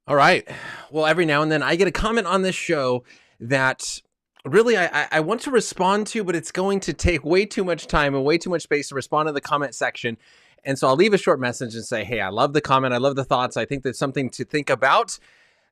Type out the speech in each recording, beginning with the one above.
All right. Well, every now and then I get a comment on this show that really I want to respond to, but it's going to take way too much time and way too much space to respond to the comment section. And so I'll leave a short message and say, hey, I love the comment. I love the thoughts. I think there's something to think about.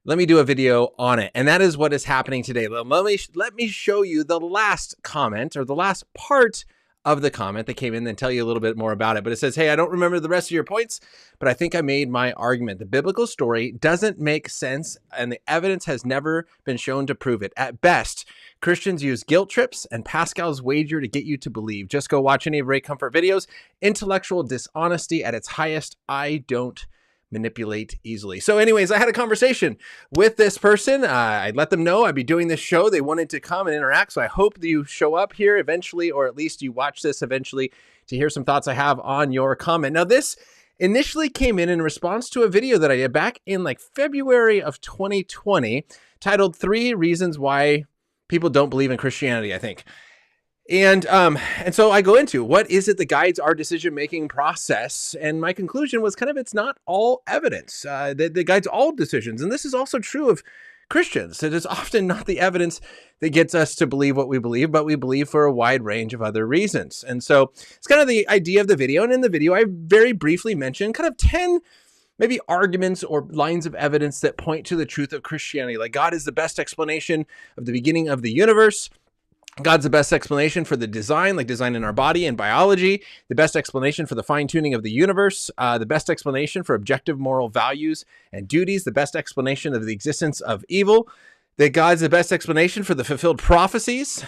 Let me do a video on it. And that is what is happening today. Let me show you the last comment, or the last part of the comment that came in, and tell you a little bit more about it. But it says, hey, I don't remember the rest of your points, but I think I made my argument. The biblical story doesn't make sense, and the evidence has never been shown to prove it. At best, Christians use guilt trips and Pascal's wager to get you to believe. Just go watch any of Ray Comfort videos. Intellectual dishonesty at its highest. I don't manipulate easily. So anyways, I had a conversation with this person. I let them know I'd be doing this show. They wanted to come and interact. So I hope that you show up here eventually, or at least you watch this eventually to hear some thoughts I have on your comment. Now, this initially came in response to a video that I did back in like February of 2020 titled 3 Reasons Why People Don't Believe in Christianity, I think. And so I go into what is it that guides our decision-making process. And my conclusion was kind of, it's not all evidence that guides all decisions. And this is also true of Christians. It is often not the evidence that gets us to believe what we believe, but we believe for a wide range of other reasons. And so it's kind of the idea of the video. And in the video, I very briefly mentioned kind of 10 maybe arguments or lines of evidence that point to the truth of Christianity. Like God is the best explanation of the beginning of the universe. God's the best explanation for the design, like design in our body and biology, the best explanation for the fine-tuning of the universe, the best explanation for objective moral values and duties, the best explanation of the existence of evil, that God's the best explanation for the fulfilled prophecies,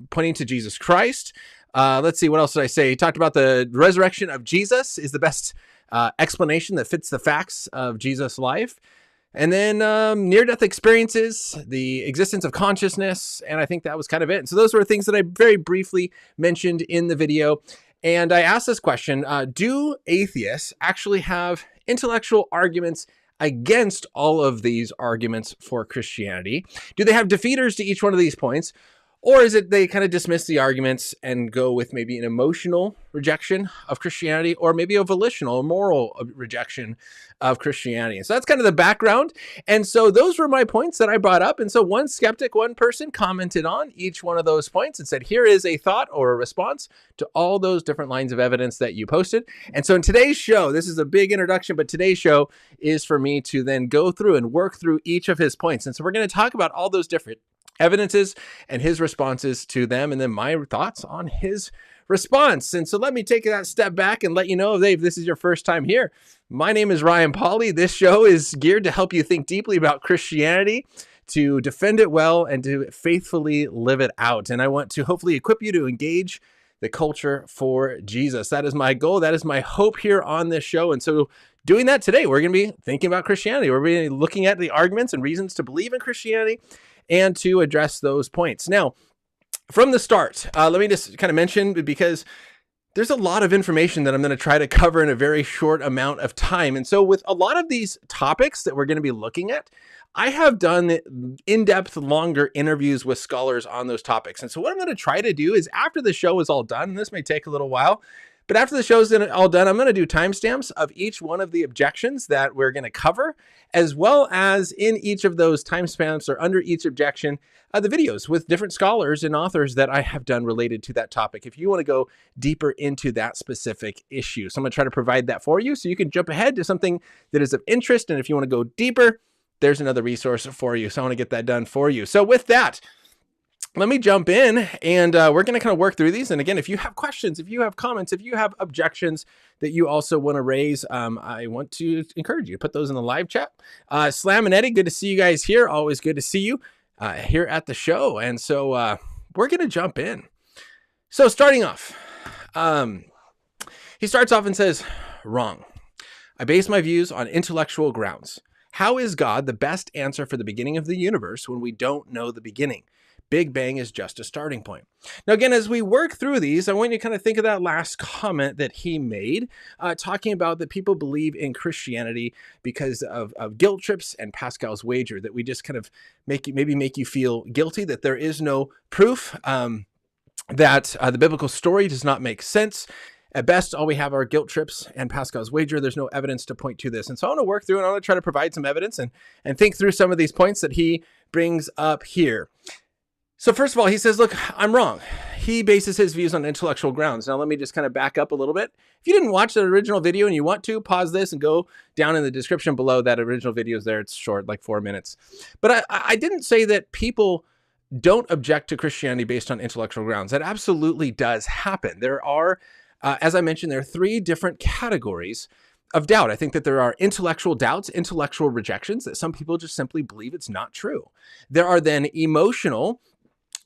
pointing to Jesus Christ. Let's see, what else did I say? He talked about the resurrection of Jesus is the best explanation that fits the facts of Jesus' life. And then near-death experiences, the existence of consciousness, and I think that was kind of it. And so those were things that I very briefly mentioned in the video. And I asked this question, do atheists actually have intellectual arguments against all of these arguments for Christianity? Do they have defeaters to each one of these points? Or is it they kind of dismiss the arguments and go with maybe an emotional rejection of Christianity, or maybe a volitional or moral rejection of Christianity? And so that's kind of the background. And so those were my points that I brought up. And so one skeptic, one person commented on each one of those points and said, here is a thought or a response to all those different lines of evidence that you posted. And so in today's show, this is a big introduction, but today's show is for me to then go through and work through each of his points. And so we're going to talk about all those different evidences and his responses to them, and then my thoughts on his response. And so let me take that step back and let you know, if this is your first time here, my name is Ryan Pauly. This show is geared to help you think deeply about Christianity, to defend it well, and to faithfully live it out. And I want to hopefully equip you to engage the culture for Jesus. That is my goal. That is my hope here on this show. And so doing that today, we're going to be thinking about Christianity. We're going to be looking at the arguments and reasons to believe in Christianity and to address those points. Now, from the start, let me just kind of mention, because there's a lot of information that I'm going to try to cover in a very short amount of time. And so with a lot of these topics that we're going to be looking at, I have done in-depth, longer interviews with scholars on those topics. And so what I'm going to try to do is, after the show is all done, and this may take a little while, but after the show's all done, I'm going to do timestamps of each one of the objections that we're going to cover, as well as in each of those timestamps or under each objection, the videos with different scholars and authors that I have done related to that topic, if you want to go deeper into that specific issue. So I'm going to try to provide that for you so you can jump ahead to something that is of interest. And if you want to go deeper, there's another resource for you. So I want to get that done for you. So with that, let me jump in, and we're going to kind of work through these. And again, if you have questions, if you have comments, if you have objections that you also want to raise, I want to encourage you to put those in the live chat. Slam and Eddie, good to see you guys here. Always good to see you here at the show. And so we're going to jump in. So starting off, he starts off and says, wrong. I base my views on intellectual grounds. How is God the best answer for the beginning of the universe when we don't know the beginning? Big Bang is just a starting point. Now, again, as we work through these, I want you to kind of think of that last comment that he made, talking about that people believe in Christianity because of guilt trips and Pascal's wager, that we just kind of make you feel guilty, that there is no proof, that the biblical story does not make sense. At best, all we have are guilt trips and Pascal's wager. There's no evidence to point to this. And so I want to work through and I want to try to provide some evidence and think through some of these points that he brings up here. So first of all, he says, look, I'm wrong. He bases his views on intellectual grounds. Now, let me just kind of back up a little bit. If you didn't watch the original video and you want to, pause this and go down in the description below. That original video is there. It's short, like 4 minutes. But I didn't say that people don't object to Christianity based on intellectual grounds. That absolutely does happen. There are, as I mentioned, there are 3 different categories of doubt. I think that there are intellectual doubts, intellectual rejections, that some people just simply believe it's not true. There are then emotional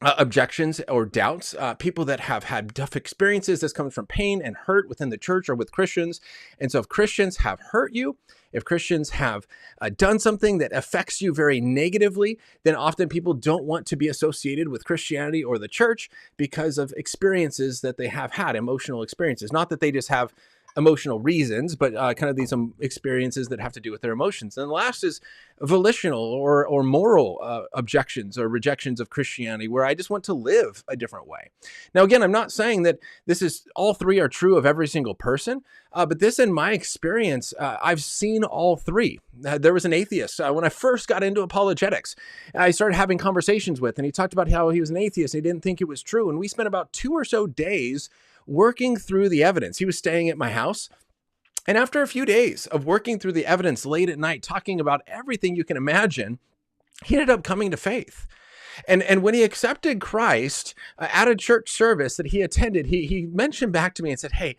objections or doubts, people that have had tough experiences. This comes from pain and hurt within the church or with Christians. And so if Christians have hurt you, if Christians have done something that affects you very negatively, then often people don't want to be associated with Christianity or the church because of experiences that they have had, emotional experiences. Not that they just have emotional reasons, but kind of these experiences that have to do with their emotions. And the last is volitional or moral objections or rejections of Christianity, where I just want to live a different way. Now, again, I'm not saying that this is all 3 are true of every single person, but this, in my experience, I've seen all 3. There was an atheist when I first got into apologetics. I started having conversations with, and he talked about how he was an atheist. And he didn't think it was true. And we spent about 2 or so days working through the evidence. He was staying at my house. And after a few days of working through the evidence late at night, talking about everything you can imagine, he ended up coming to faith. And when he accepted Christ at a church service that he attended, he mentioned back to me and said, hey,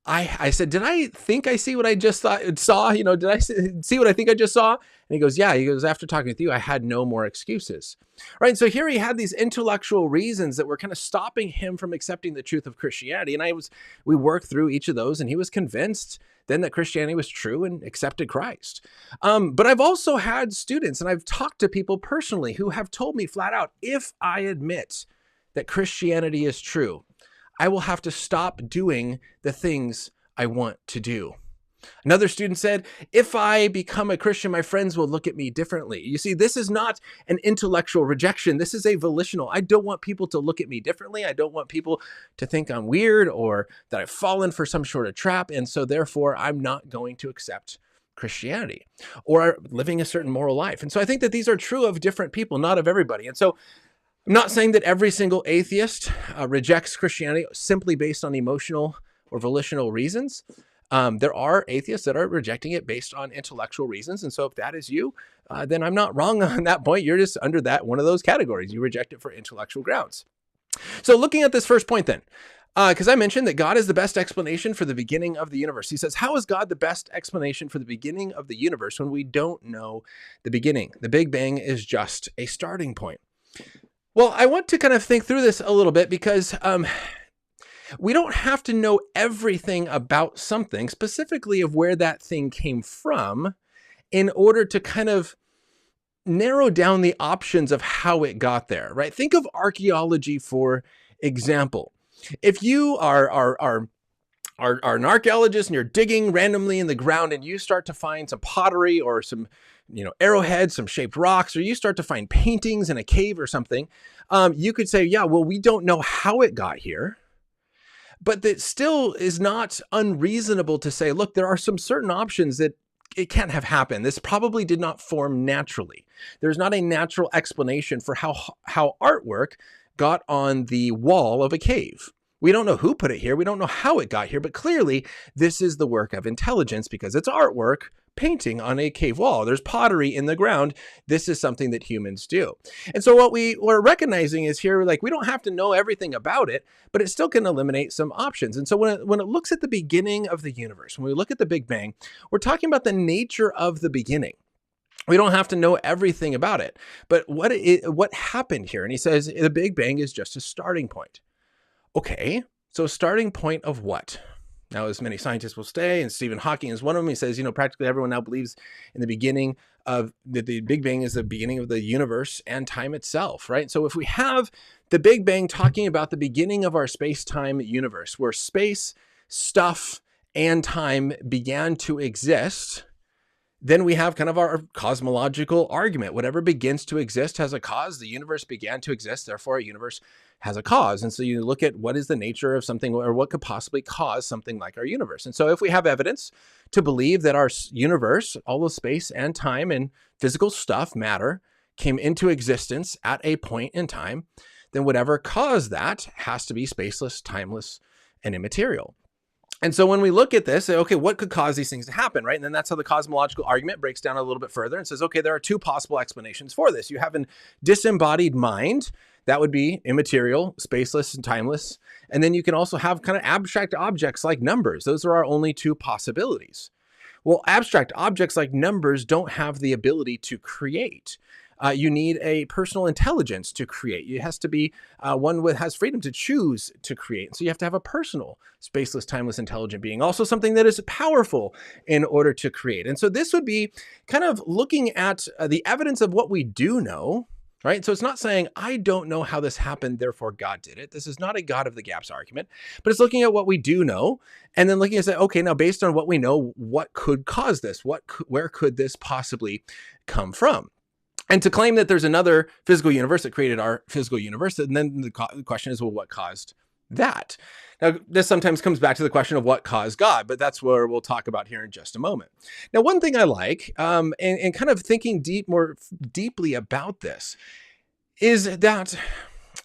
I said, did I think I see what I just saw? Did I see what I think I just saw? And he goes, yeah. He goes, after talking with you, I had no more excuses. Right. So here he had these intellectual reasons that were kind of stopping him from accepting the truth of Christianity. And we worked through each of those, and he was convinced then that Christianity was true and accepted Christ. But I've also had students, and I've talked to people personally who have told me flat out, if I admit that Christianity is true, I will have to stop doing the things I want to do. Another student said, if I become a Christian, my friends will look at me differently. You see, this is not an intellectual rejection. This is a volitional. I don't want people to look at me differently. I don't want people to think I'm weird or that I've fallen for some sort of trap. And so therefore, I'm not going to accept Christianity or living a certain moral life. And so I think that these are true of different people, not of everybody. And so I'm not saying that every single atheist rejects Christianity simply based on emotional or volitional reasons. There are atheists that are rejecting it based on intellectual reasons. And so if that is you, then I'm not wrong on that point. You're just under one of those categories. You reject it for intellectual grounds. So looking at this first point then, because I mentioned that God is the best explanation for the beginning of the universe. He says, how is God the best explanation for the beginning of the universe when we don't know the beginning? The Big Bang is just a starting point. Well, I want to kind of think through this a little bit because we don't have to know everything about something, specifically of where that thing came from, in order to kind of narrow down the options of how it got there, right? Think of archaeology, for example. If you are an archaeologist and you're digging randomly in the ground and you start to find some pottery or some arrowheads, some shaped rocks, or you start to find paintings in a cave or something, you could say, yeah, well, we don't know how it got here. But that still is not unreasonable to say, look, there are some certain options that it can't have happened. This probably did not form naturally. There's not a natural explanation for how artwork got on the wall of a cave. We don't know who put it here. We don't know how it got here, but clearly this is the work of intelligence because it's artwork painting on a cave wall. There's pottery in the ground. This is something that humans do. And so what we're recognizing is here, like, we don't have to know everything about it, but it still can eliminate some options. And so when it looks at the beginning of the universe, when we look at the Big Bang, we're talking about the nature of the beginning. We don't have to know everything about it, but what happened here? And he says the Big Bang is just a starting point. Okay, so a starting point of what? Now, as many scientists will say, and Stephen Hawking is one of them, he says, practically everyone now believes in the beginning of the Big Bang is the beginning of the universe and time itself, right? So if we have the Big Bang talking about the beginning of our space-time universe, where space, stuff, and time began to exist, then we have kind of our cosmological argument. Whatever begins to exist has a cause. The universe began to exist, therefore a universe has a cause. And so you look at what is the nature of something, or what could possibly cause something like our universe. And so if we have evidence to believe that our universe, all of space and time and physical stuff, matter, came into existence at a point in time, then whatever caused that has to be spaceless, timeless, and immaterial. And so when we look at this, say, okay, what could cause these things to happen, right? And then that's how the cosmological argument breaks down a little bit further and says, okay, there are two possible explanations for this. You have an disembodied mind, that would be immaterial, spaceless, and timeless. And then you can also have kind of abstract objects like numbers. Those are our only two possibilities. Well, abstract objects like numbers don't have the ability to create. You need a personal intelligence to create. It has to be one that has freedom to choose to create. So you have to have a personal, spaceless, timeless, intelligent being. Also something that is powerful in order to create. And so this would be kind of looking at the evidence of what we do know, right? So it's not saying, I don't know how this happened, therefore God did it. This is not a God of the gaps argument, but it's looking at what we do know and then looking at say, okay, now based on what we know, what could cause this? Where could this possibly come from? And to claim that there's another physical universe that created our physical universe, and then the question is, well, what caused that? Now, this sometimes comes back to the question of what caused God, but that's where we'll talk about here in just a moment. Now, one thing I like, and kind of thinking more deeply about this, is that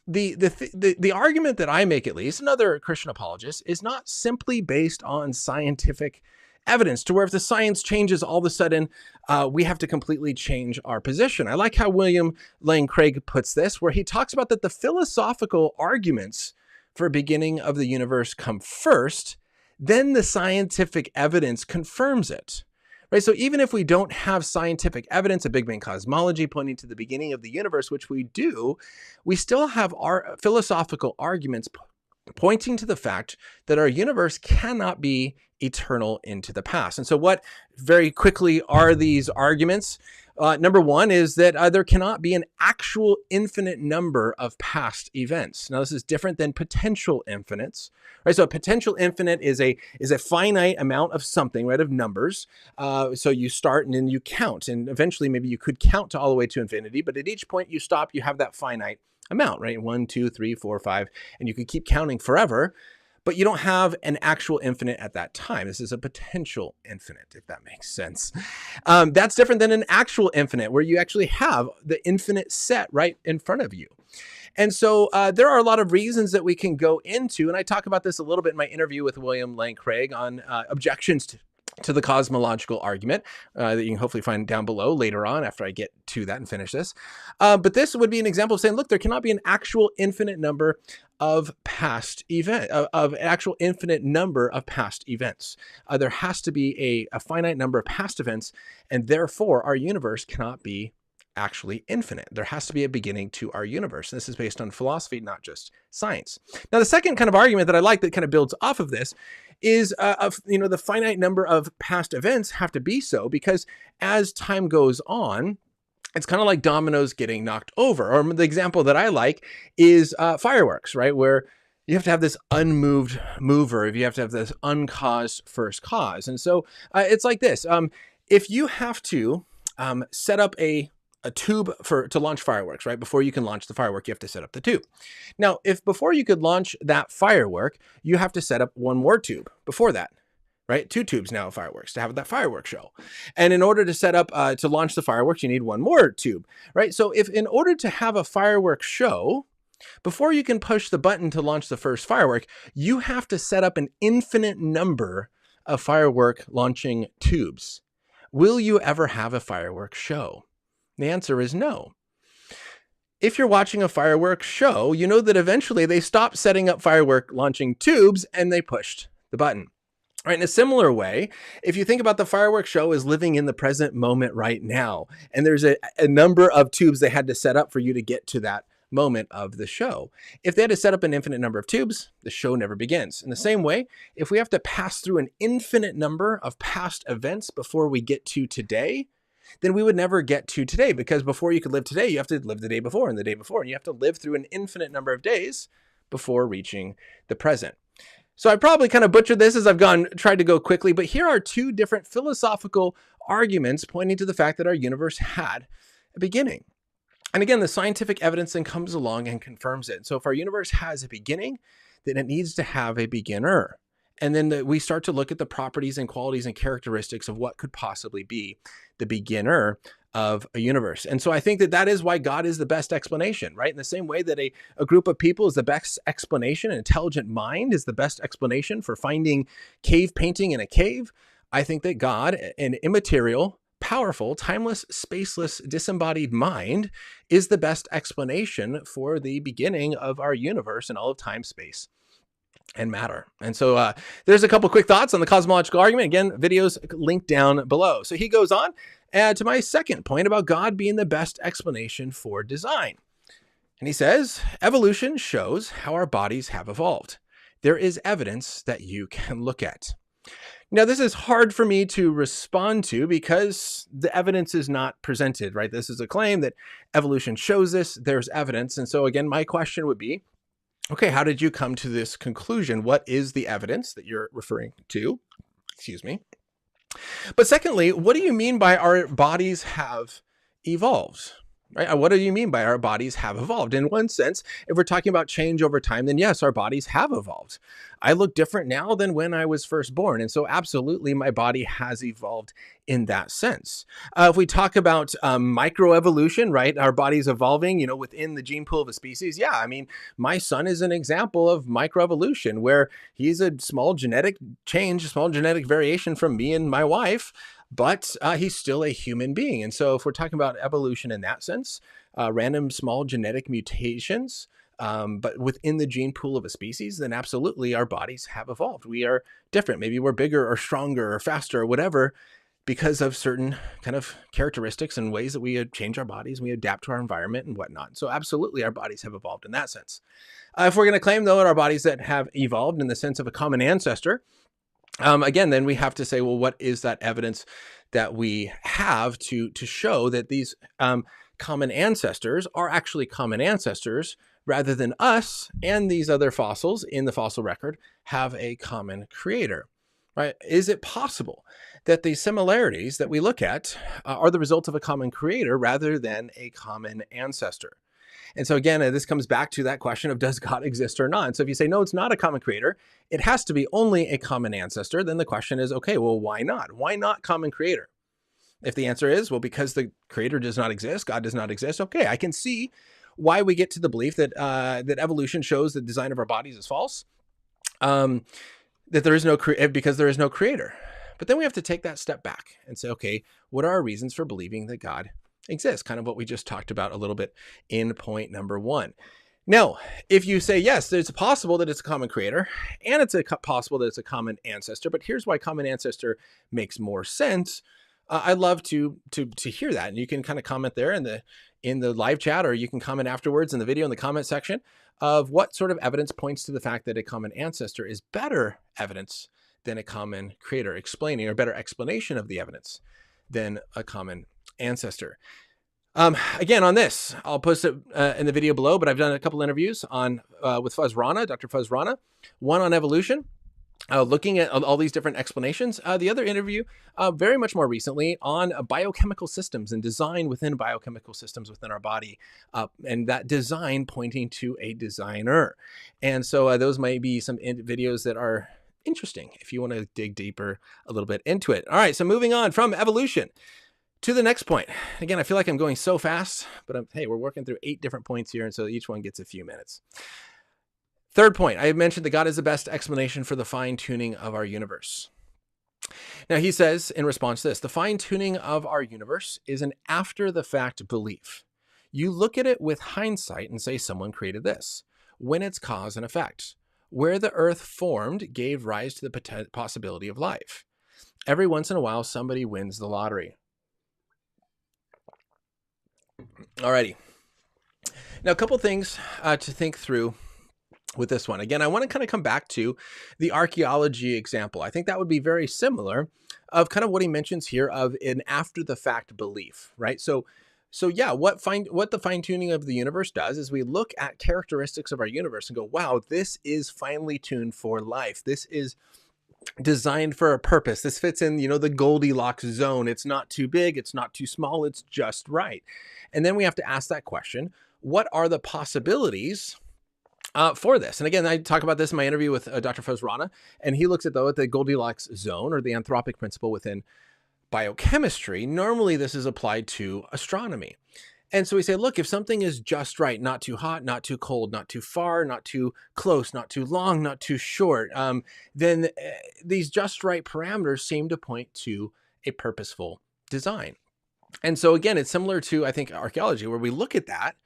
the argument that I make, at least, and other Christian apologists, is not simply based on scientific evidence to where if the science changes, all of a sudden we have to completely change our position. I like how William Lane Craig puts this, where he talks about that the philosophical arguments for a beginning of the universe come first, then the scientific evidence confirms it. Right? So even if we don't have scientific evidence of Big Bang cosmology pointing to the beginning of the universe, which we do, we still have our philosophical arguments pointing to the fact that our universe cannot be eternal into the past. And so what very quickly are these arguments? Number one is that there cannot be an actual infinite number of past events. Now, this is different than potential infinites, right? So a potential infinite is a finite amount of something, right, of numbers. So you start and then you count, and eventually maybe you could count to all the way to infinity, but at each point you stop, you have that finite amount, right? 1, 2, 3, 4, 5, and you could keep counting forever, but you don't have an actual infinite at that time. This is a potential infinite, if that makes sense. That's different than an actual infinite, where you actually have the infinite set right in front of you. And so there are a lot of reasons that we can go into, and I talk about this a little bit in my interview with William Lane Craig on objections to the cosmological argument that you can hopefully find down below later on after I get to that and finish this. But this would be an example of saying, look, there cannot be an actual infinite number of past events, of an actual infinite number of past events. There has to be a finite number of past events, and therefore our universe cannot be actually infinite. There has to be a beginning to our universe. And this is based on philosophy, not just science. Now, the second kind of argument that I like that kind of builds off of this is the finite number of past events have to be so because as time goes on, it's kind of like dominoes getting knocked over. Or the example that I like is fireworks, right? Where you have to have this unmoved mover, if you have to have this uncaused first cause. And so it's like this. If you have to set up a tube to launch fireworks, right? Before you can launch the firework, you have to set up the tube. Now, if before you could launch that firework, you have to set up one more tube before that, right? 2 tubes now of fireworks to have that fireworks show. And in order to set up, to launch the fireworks, you need one more tube, right? So if in order to have a fireworks show, before you can push the button to launch the first firework, you have to set up an infinite number of firework launching tubes. Will you ever have a fireworks show? The answer is no. If you're watching a fireworks show, you know that eventually they stopped setting up firework launching tubes and they pushed the button. Right, in a similar way, if you think about the fireworks show as living in the present moment right now, and there's a number of tubes they had to set up for you to get to that moment of the show. If they had to set up an infinite number of tubes, the show never begins. In the same way, if we have to pass through an infinite number of past events before we get to today, then we would never get to today, because before you could live today, you have to live the day before and the day before, and you have to live through an infinite number of days before reaching the present. So I probably kind of butchered this as I've tried to go quickly, but here are two different philosophical arguments pointing to the fact that our universe had a beginning. And again, the scientific evidence then comes along and confirms it. So if our universe has a beginning, then it needs to have a beginner. And then we start to look at the properties and qualities and characteristics of what could possibly be the beginner of a universe. And so I think that that is why God is the best explanation, right? In the same way that a group of people is the best explanation, an intelligent mind is the best explanation for finding cave painting in a cave, I think that God, an immaterial, powerful, timeless, spaceless, disembodied mind, is the best explanation for the beginning of our universe and all of time, space, and matter. And so there's a couple quick thoughts on the cosmological argument. Again, videos linked down below. So he goes on to my second point about God being the best explanation for design. And he says, evolution shows how our bodies have evolved. There is evidence that you can look at. Now, this is hard for me to respond to because the evidence is not presented, right? This is a claim that evolution shows this, there's evidence. And so again, my question would be, okay, how did you come to this conclusion? What is the evidence that you're referring to? Excuse me. But secondly, what do you mean by our bodies have evolved? Right? What do you mean by our bodies have evolved? In one sense, if we're talking about change over time, then yes, our bodies have evolved. I look different now than when I was first born. And so absolutely, my body has evolved in that sense. If we talk about microevolution, right, our body's evolving, within the gene pool of a species. Yeah, I mean, my son is an example of microevolution where he's a small genetic change, a small genetic variation from me and my wife, but he's still a human being. And so if we're talking about evolution in that sense, random small genetic mutations, but within the gene pool of a species, then absolutely our bodies have evolved. We are different. Maybe we're bigger or stronger or faster or whatever because of certain kind of characteristics and ways that we change our bodies, we adapt to our environment and whatnot. So absolutely our bodies have evolved in that sense. If we're going to claim, though, that our bodies that have evolved in the sense of a common ancestor, again, then we have to say, well, what is that evidence that we have to show that these common ancestors are actually common ancestors rather than us and these other fossils in the fossil record have a common creator, right? Is it possible that the similarities that we look at are the result of a common creator rather than a common ancestor? And so again, this comes back to that question of does God exist or not? And so if you say, no, it's not a common creator, it has to be only a common ancestor, then the question is, okay, well, why not? Why not common creator? If the answer is, well, because the creator does not exist, God does not exist, okay, I can see why we get to the belief that that evolution shows the design of our bodies is false, that there is no because there is no creator. But then we have to take that step back and say, okay, what are our reasons for believing that God exists? Kind of what we just talked about a little bit in point number one. Now, if you say, yes, it's possible that it's a common creator and it's possible that it's a common ancestor, but here's why common ancestor makes more sense. I'd love to hear that. And you can kind of comment there in the live chat, or you can comment afterwards in the video in the comment section of what sort of evidence points to the fact that a common ancestor is better evidence than a common creator, explaining or better explanation of the evidence than a common ancestor. Again, on this, I'll post it in the video below, but I've done a couple interviews on with Fuzz Rana, Dr. Fuzz Rana, one on evolution, looking at all these different explanations. The other interview, very much more recently, on biochemical systems and design within biochemical systems within our body, and that design pointing to a designer. And so those might be some videos that are interesting if you want to dig deeper a little bit into it. All right, so moving on from evolution to the next point. Again, I feel like I'm going so fast, but hey, we're working through 8 different points here, and so each one gets a few minutes. Third point, I mentioned that God is the best explanation for the fine-tuning of our universe. Now, he says in response to this, the fine-tuning of our universe is an after-the-fact belief. You look at it with hindsight and say someone created this, when it's cause and effect. Where the earth formed gave rise to the possibility of life. Every once in a while, somebody wins the lottery. Alrighty. Now, a couple things to think through with this one. Again, I want to kind of come back to the archaeology example. I think that would be very similar of kind of what he mentions here of an after the fact belief, right? So So yeah, what the fine tuning of the universe does is we look at characteristics of our universe and go, wow, this is finely tuned for life. This is designed for a purpose. This fits in, the Goldilocks zone. It's not too big, it's not too small, it's just right. And then we have to ask that question, what are the possibilities for this? And again, I talk about this in my interview with Dr. Fozrana, and he looks at the Goldilocks zone, or the anthropic principle within biochemistry. Normally this is applied to astronomy. And so we say, look, if something is just right, not too hot, not too cold, not too far, not too close, not too long, not too short, then these just right parameters seem to point to a purposeful design. And so again, it's similar to, I think, archaeology, where we look at that,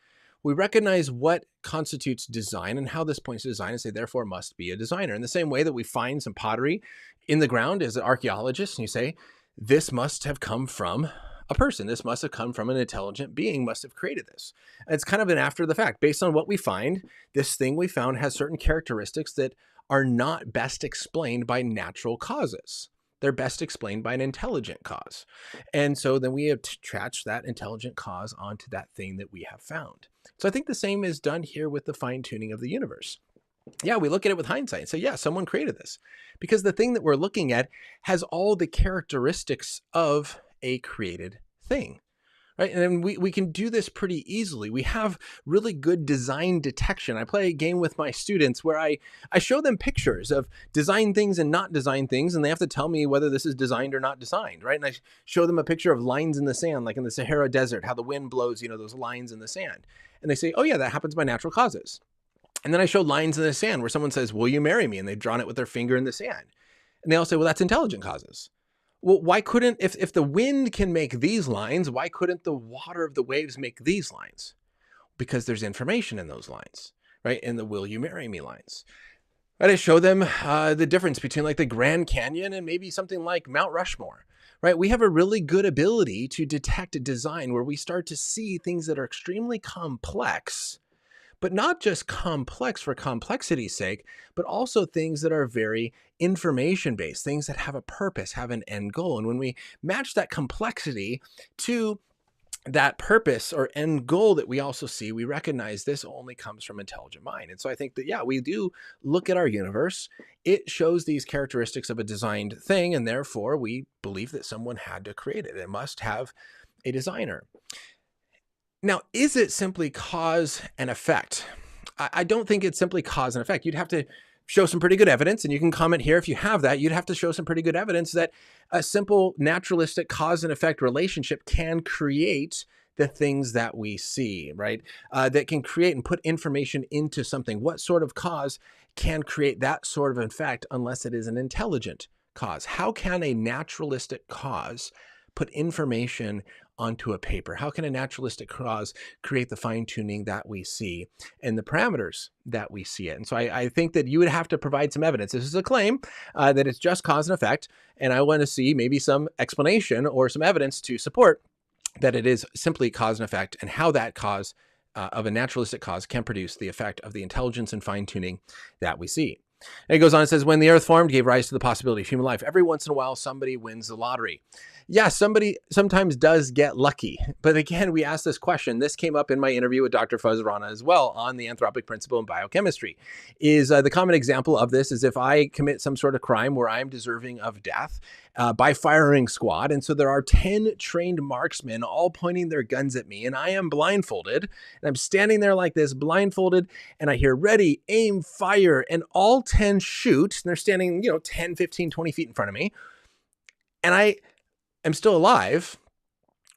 we recognize what constitutes design and how this points to design and say, therefore, must be a designer. In the same way that we find some pottery in the ground as an archaeologist, and you say, this must have come from a person. This must have come from an intelligent being, must have created this. And it's kind of an after the fact. Based on what we find, this thing we found has certain characteristics that are not best explained by natural causes. They're best explained by an intelligent cause. And so then we attach that intelligent cause onto that thing that we have found. So I think the same is done here with the fine tuning of the universe. Yeah, we look at it with hindsight and say, yeah, someone created this, because the thing that we're looking at has all the characteristics of a created thing, right? And then we can do this pretty easily. We have really good design detection. I play a game with my students where I show them pictures of design things and not design things, and they have to tell me whether this is designed or not designed, right? And I show them a picture of lines in the sand, like in the Sahara Desert, how the wind blows, those lines in the sand. And they say, oh yeah, that happens by natural causes. And then I show lines in the sand where someone says, will you marry me? And they've drawn it with their finger in the sand. And they all say, well, that's intelligent causes. Well, why couldn't, if the wind can make these lines, why couldn't the water of the waves make these lines? Because there's information in those lines, right? In the will you marry me lines. Right? I show them the difference between like the Grand Canyon and maybe something like Mount Rushmore, right? We have a really good ability to detect a design where we start to see things that are extremely complex, but not just complex for complexity's sake, but also things that are very information-based, things that have a purpose, have an end goal. And when we match that complexity to that purpose or end goal that we also see, we recognize this only comes from intelligent mind. And so I think that, yeah, we do look at our universe. It shows these characteristics of a designed thing, and therefore we believe that someone had to create it. It must have a designer. Now, is it simply cause and effect? I don't think it's simply cause and effect. You'd have to show some pretty good evidence, and you can comment here if you have that. You'd have to show some pretty good evidence that a simple naturalistic cause and effect relationship can create the things that we see, right? That can create and put information into something. What sort of cause can create that sort of effect unless it is an intelligent cause? How can a naturalistic cause put information onto a paper? How can a naturalistic cause create the fine tuning that we see and the parameters that we see it? And so I think that you would have to provide some evidence. This is a claim that it's just cause and effect. And I want to see maybe some explanation or some evidence to support that it is simply cause and effect, and how that cause of a naturalistic cause can produce the effect of the intelligence and fine tuning that we see. And it goes on and says, when the earth formed, gave rise to the possibility of human life. Every once in a while, somebody wins the lottery. Yeah, somebody sometimes does get lucky. But again, we asked this question. This came up in my interview with Dr. Fozrana as well on the anthropic principle in biochemistry. Is the common example of this is if I commit some sort of crime where I'm deserving of death by firing squad. And so there are 10 trained marksmen all pointing their guns at me, and I am blindfolded. And I'm standing there like this, blindfolded, and I hear ready, aim, fire, and all 10 shoot. And they're standing, 10, 15, 20 feet in front of me. And I am still alive.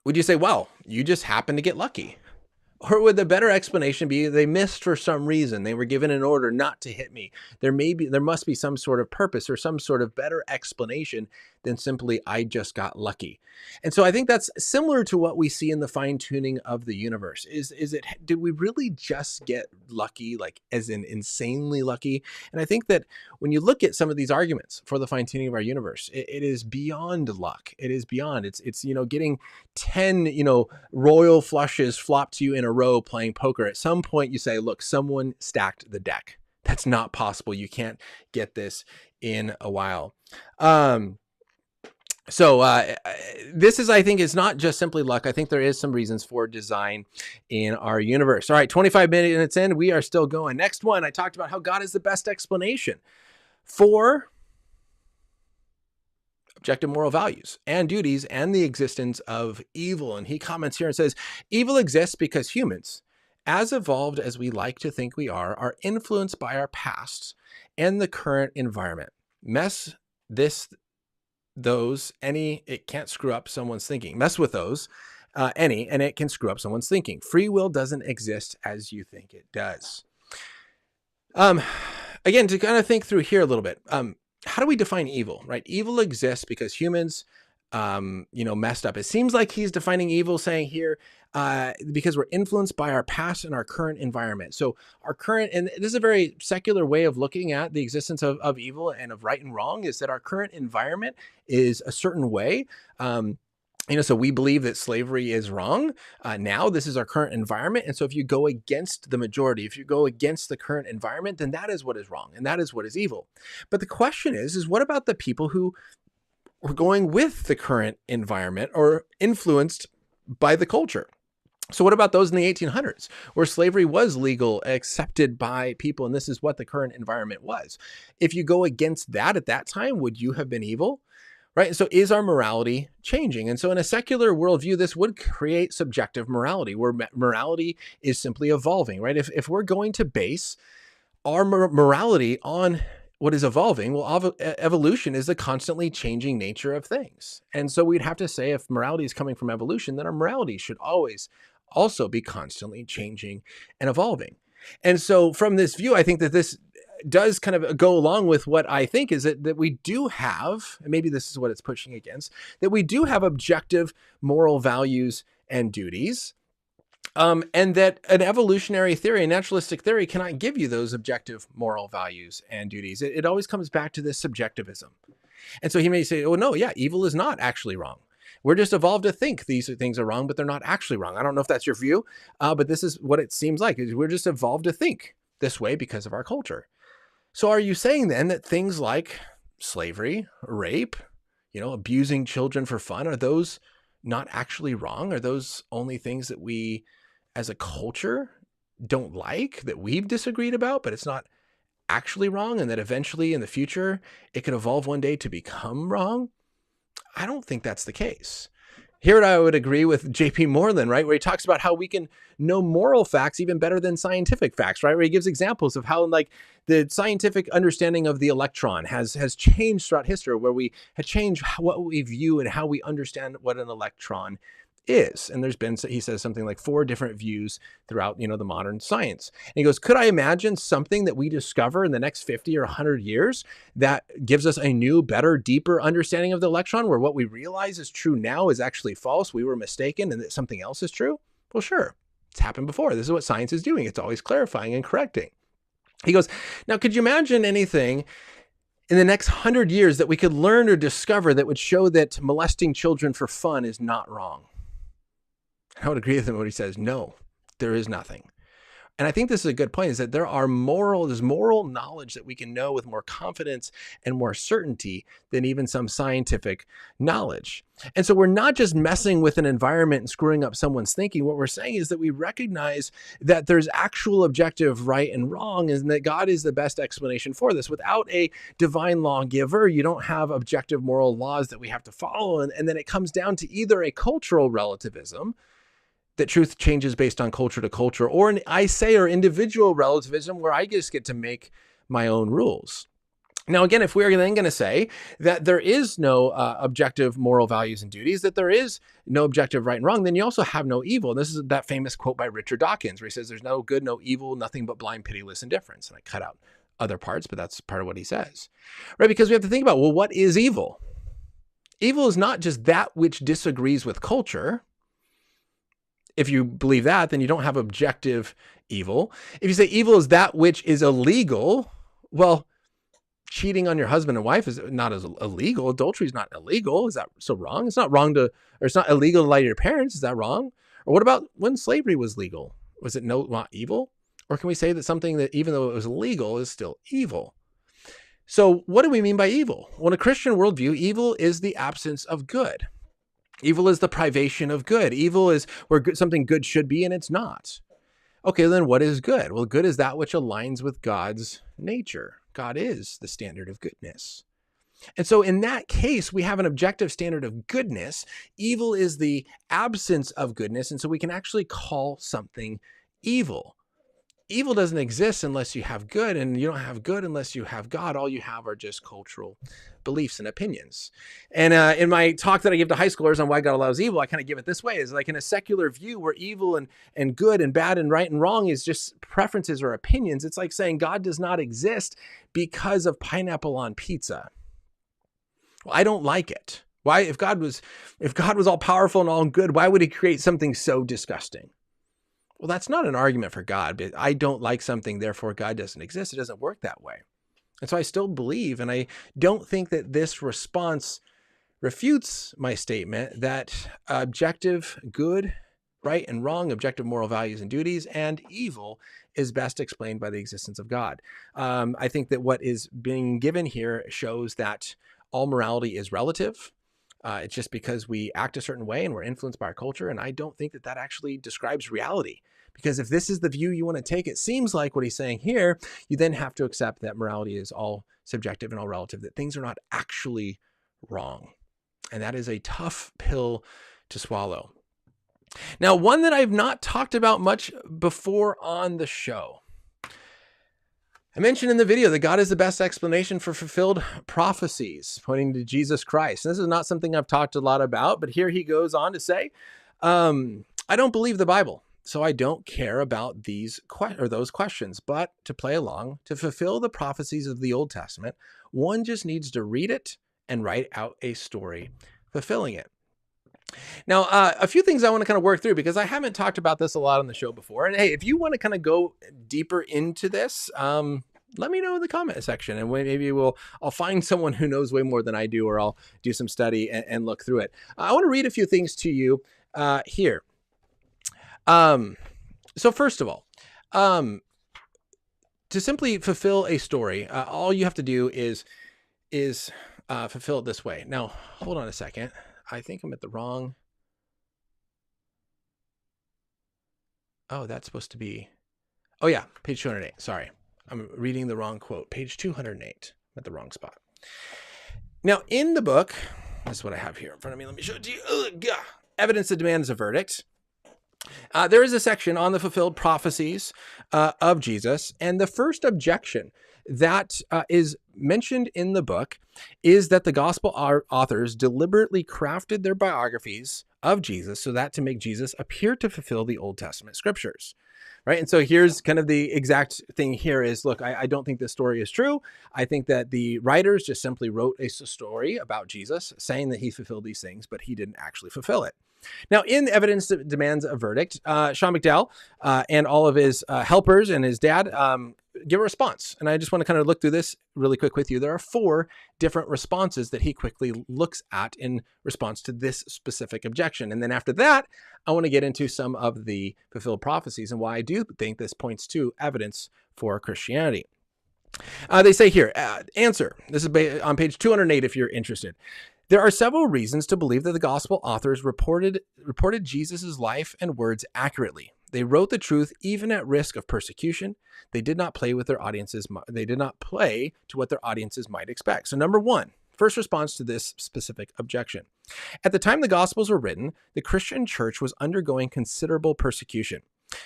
Would you say, well, you just happened to get lucky? Or would the better explanation be they missed for some reason? They were given an order not to hit me. There must be some sort of purpose or some sort of better explanation than simply I just got lucky. And so I think that's similar to what we see in the fine tuning of the universe. Did we really just get lucky, like as in insanely lucky? And I think that when you look at some of these arguments for the fine tuning of our universe, it is beyond luck. It is beyond. It's getting 10 royal flushes flopped to you in a row playing poker. At some point you say, look, someone stacked the deck. That's not possible. You can't get this in a while. So this is, I think, is not just simply luck. I think there is some reasons for design in our universe. All right, 25 minutes in, we are still going. Next one, I talked about how God is the best explanation for objective moral values and duties and the existence of evil. And he comments here and says, evil exists because humans, as evolved as we like to think we are influenced by our past and the current environment. Mess this those any it can't screw up someone's thinking. Mess with those any and it can screw up someone's thinking. Free will doesn't exist as you think it does. Again, to kind of think through here a little bit, how do we define evil, right? Evil exists because humans messed up. It seems like he's defining evil, saying here, because we're influenced by our past and our current environment. So our current, and this is a very secular way of looking at the existence of evil and of right and wrong, is that our current environment is a certain way. So we believe that slavery is wrong. Now, this is our current environment. And so if you go against the majority, if you go against the current environment, then that is what is wrong. And that is what is evil. But the question is what about the people who were going with the current environment or influenced by the culture? So what about those in the 1800s where slavery was legal, accepted by people, and this is what the current environment was? If you go against that at that time, would you have been evil? Right? So is our morality changing? And so in a secular worldview, this would create subjective morality, where morality is simply evolving, right? If we're going to base our morality on what is evolving, well, evolution is the constantly changing nature of things. And so we'd have to say if morality is coming from evolution, then our morality should always also be constantly changing and evolving. And so from this view, I think that this does kind of go along with what I think is that we do have, and maybe this is what it's pushing against, that we do have objective moral values and duties, and that an evolutionary theory, a naturalistic theory, cannot give you those objective moral values and duties. It always comes back to this subjectivism. And so he may say, oh, no, yeah, evil is not actually wrong. We're just evolved to think these things are wrong, but they're not actually wrong. I don't know if that's your view, but this is what it seems like. We're just evolved to think this way because of our culture. So are you saying then that things like slavery, rape, abusing children for fun, are those not actually wrong? Are those only things that we as a culture don't like, that we've disagreed about, but it's not actually wrong, and that eventually in the future it could evolve one day to become wrong? I don't think that's the case. Here I would agree with J.P. Moreland, right, where he talks about how we can know moral facts even better than scientific facts, right, where he gives examples of how the scientific understanding of the electron has changed throughout history, where we have changed what we view and how we understand what an electron is. And there's been, he says, something like 4 different views throughout, the modern science. And he goes, could I imagine something that we discover in the next 50 or 100 years that gives us a new, better, deeper understanding of the electron, where what we realize is true now is actually false, we were mistaken, and that something else is true? Well, sure. It's happened before. This is what science is doing. It's always clarifying and correcting. He goes, now, could you imagine anything in the next 100 years that we could learn or discover that would show that molesting children for fun is not wrong? I would agree with him when he says, no, there is nothing. And I think this is a good point, is that there's moral knowledge that we can know with more confidence and more certainty than even some scientific knowledge. And so we're not just messing with an environment and screwing up someone's thinking. What we're saying is that we recognize that there's actual objective right and wrong, and that God is the best explanation for this. Without a divine lawgiver, you don't have objective moral laws that we have to follow. And then it comes down to either a cultural relativism, that truth changes based on culture to culture, or or individual relativism, where I just get to make my own rules. Now, again, if we're then going to say that there is no objective moral values and duties, that there is no objective right and wrong, then you also have no evil. And this is that famous quote by Richard Dawkins, where he says, there's no good, no evil, nothing but blind, pitiless indifference. And I cut out other parts, but that's part of what he says, right? Because we have to think about, well, what is evil? Evil is not just that which disagrees with culture. If you believe that, then you don't have objective evil. If you say evil is that which is illegal, well, cheating on your husband and wife is not as illegal. Adultery is not illegal. Is that so wrong? It's not wrong or it's not illegal to lie to your parents. Is that wrong? Or what about when slavery was legal? Was it not evil? Or can we say that something that, even though it was legal, is still evil? So what do we mean by evil? Well, in a Christian worldview, evil is the absence of good. Evil is the privation of good. Evil is where something good should be and it's not. Okay, then what is good? Well, good is that which aligns with God's nature. God is the standard of goodness. And so in that case, we have an objective standard of goodness. Evil is the absence of goodness. And so we can actually call something evil. Evil doesn't exist unless you have good, and you don't have good unless you have God. All you have are just cultural beliefs and opinions. And in my talk that I give to high schoolers on why God allows evil, I kind of give it this way: is like in a secular view where evil and good and bad and right and wrong is just preferences or opinions. It's like saying God does not exist because of pineapple on pizza. Well, I don't like it. Why, if God was all powerful and all good, why would he create something so disgusting? Well, that's not an argument for God. But I don't like something, therefore God doesn't exist. It doesn't work that way. And so I still believe, and I don't think that this response refutes my statement that objective good, right and wrong, objective moral values and duties, and evil is best explained by the existence of God. I think that what is being given here shows that all morality is relative. It's just because we act a certain way and we're influenced by our culture. And I don't think that that actually describes reality. Because if this is the view you want to take, it seems like what he's saying here, you then have to accept that morality is all subjective and all relative, that things are not actually wrong. And that is a tough pill to swallow. Now, one that I've not talked about much before on the show. I mentioned in the video that God is the best explanation for fulfilled prophecies, pointing to Jesus Christ. And this is not something I've talked a lot about, but here he goes on to say, I don't believe the Bible, so I don't care about those questions. But to play along, to fulfill the prophecies of the Old Testament, one just needs to read it and write out a story fulfilling it. Now, a few things I want to kind of work through because I haven't talked about this a lot on the show before. And hey, if you want to kind of go deeper into this, let me know in the comment section, and maybe I'll find someone who knows way more than I do, or I'll do some study and look through it. I want to read a few things to you here. So first of all, to simply fulfill a story, all you have to do is fulfill it this way. Now, hold on a second. I think I'm at the wrong. Oh, that's supposed to be. Oh yeah, page 208. Sorry, I'm reading the wrong quote. Page 208. I'm at the wrong spot. Now, in the book, this is what I have here in front of me. Let me show it to you. Evidence that demands a verdict. There is a section on the fulfilled prophecies of Jesus, and the first objection that is mentioned in the book is that the gospel authors deliberately crafted their biographies of Jesus so that to make Jesus appear to fulfill the Old Testament scriptures. Right. And so here's kind of the exact thing here is, look, I don't think this story is true. I think that the writers just simply wrote a story about Jesus saying that he fulfilled these things, but he didn't actually fulfill it. Now, in Evidence That Demands a Verdict, Sean McDowell and all of his helpers and his dad give a response. And I just want to kind of look through this really quick with you. There are 4 different responses that he quickly looks at in response to this specific objection. And then after that, I want to get into some of the fulfilled prophecies and why I do think this points to evidence for Christianity. They say here, answer. This is on page 208 if you're interested. There are several reasons to believe that the gospel authors reported Jesus' life and words accurately. They wrote the truth even at risk of persecution. They did not play with their audiences. They did not play to what their audiences might expect. So number 1, first response to this specific objection. At the time the gospels were written, the Christian church was undergoing considerable persecution.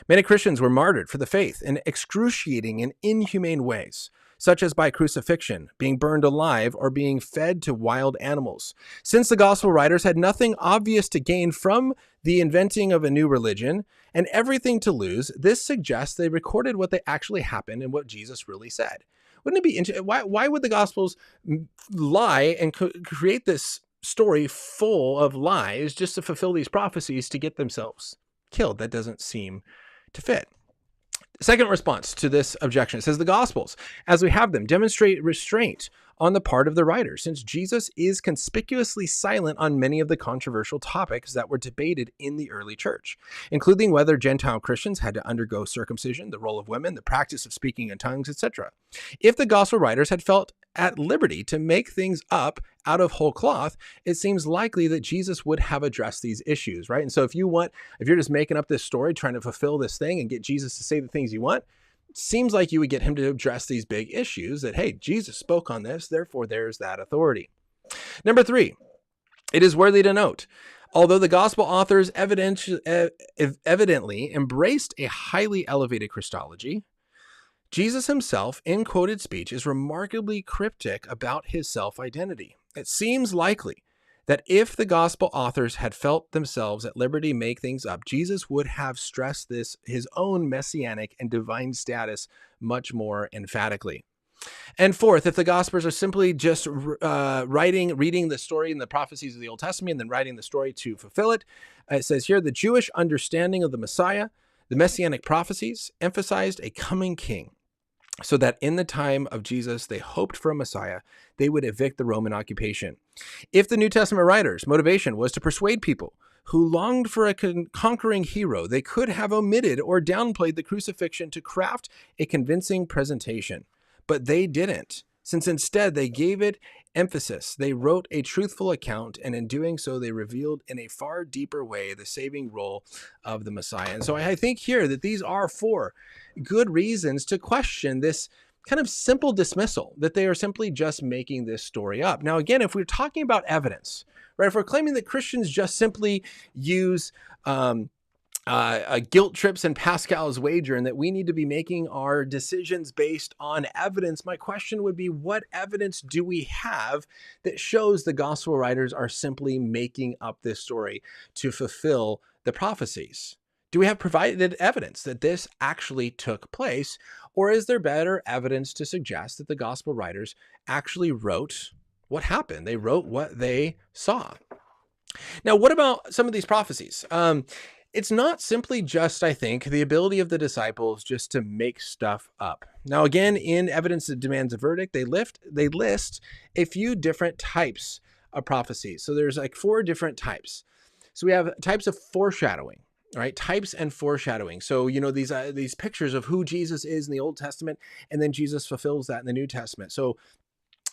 Many Christians were martyred for the faith in excruciating and inhumane ways, such as by crucifixion, being burned alive, or being fed to wild animals. Since the gospel writers had nothing obvious to gain from the inventing of a new religion and everything to lose, this suggests they recorded what they actually happened and what Jesus really said. Wouldn't it be interesting? Why would the gospels lie and create this story full of lies just to fulfill these prophecies to get themselves killed? That doesn't seem to fit. Second response to this objection, it says the Gospels, as we have them, demonstrate restraint on the part of the writer, since Jesus is conspicuously silent on many of the controversial topics that were debated in the early church, including whether Gentile Christians had to undergo circumcision, the role of women, the practice of speaking in tongues, etc. If the Gospel writers had felt at liberty to make things up out of whole cloth, it seems likely that Jesus would have addressed these issues, right? And so if you're just making up this story, trying to fulfill this thing and get Jesus to say the things you want, it seems like you would get him to address these big issues that, hey, Jesus spoke on this, therefore there's that authority. Number 3, it is worthy to note, although the gospel authors evidently embraced a highly elevated Christology, Jesus himself, in quoted speech, is remarkably cryptic about his self-identity. It seems likely that if the gospel authors had felt themselves at liberty to make things up, Jesus would have stressed his own messianic and divine status much more emphatically. And fourth, if the Gospels are simply just reading the story and the prophecies of the Old Testament and then writing the story to fulfill it, it says here, the Jewish understanding of the Messiah, the messianic prophecies, emphasized a coming king, so that in the time of Jesus, they hoped for a Messiah, they would evict the Roman occupation. If the New Testament writers' motivation was to persuade people who longed for a conquering hero, they could have omitted or downplayed the crucifixion to craft a convincing presentation. But they didn't, since instead they gave it emphasis. They wrote a truthful account, and in doing so, they revealed in a far deeper way the saving role of the Messiah. And so I think here that these are 4 good reasons to question this kind of simple dismissal, that they are simply just making this story up. Now, again, if we're talking about evidence, right, if we're claiming that Christians just simply use guilt trips and Pascal's wager, and that we need to be making our decisions based on evidence, my question would be, what evidence do we have that shows the gospel writers are simply making up this story to fulfill the prophecies? Do we have provided evidence that this actually took place, or is there better evidence to suggest that the gospel writers actually wrote what happened? They wrote what they saw. Now, what about some of these prophecies? It's not simply just, I think, the ability of the disciples just to make stuff up. Now, again, in Evidence That Demands a Verdict, they list a few different types of prophecies. So there's like 4 different types. So we have types of foreshadowing, right? Types and foreshadowing. So, these pictures of who Jesus is in the Old Testament, and then Jesus fulfills that in the New Testament. So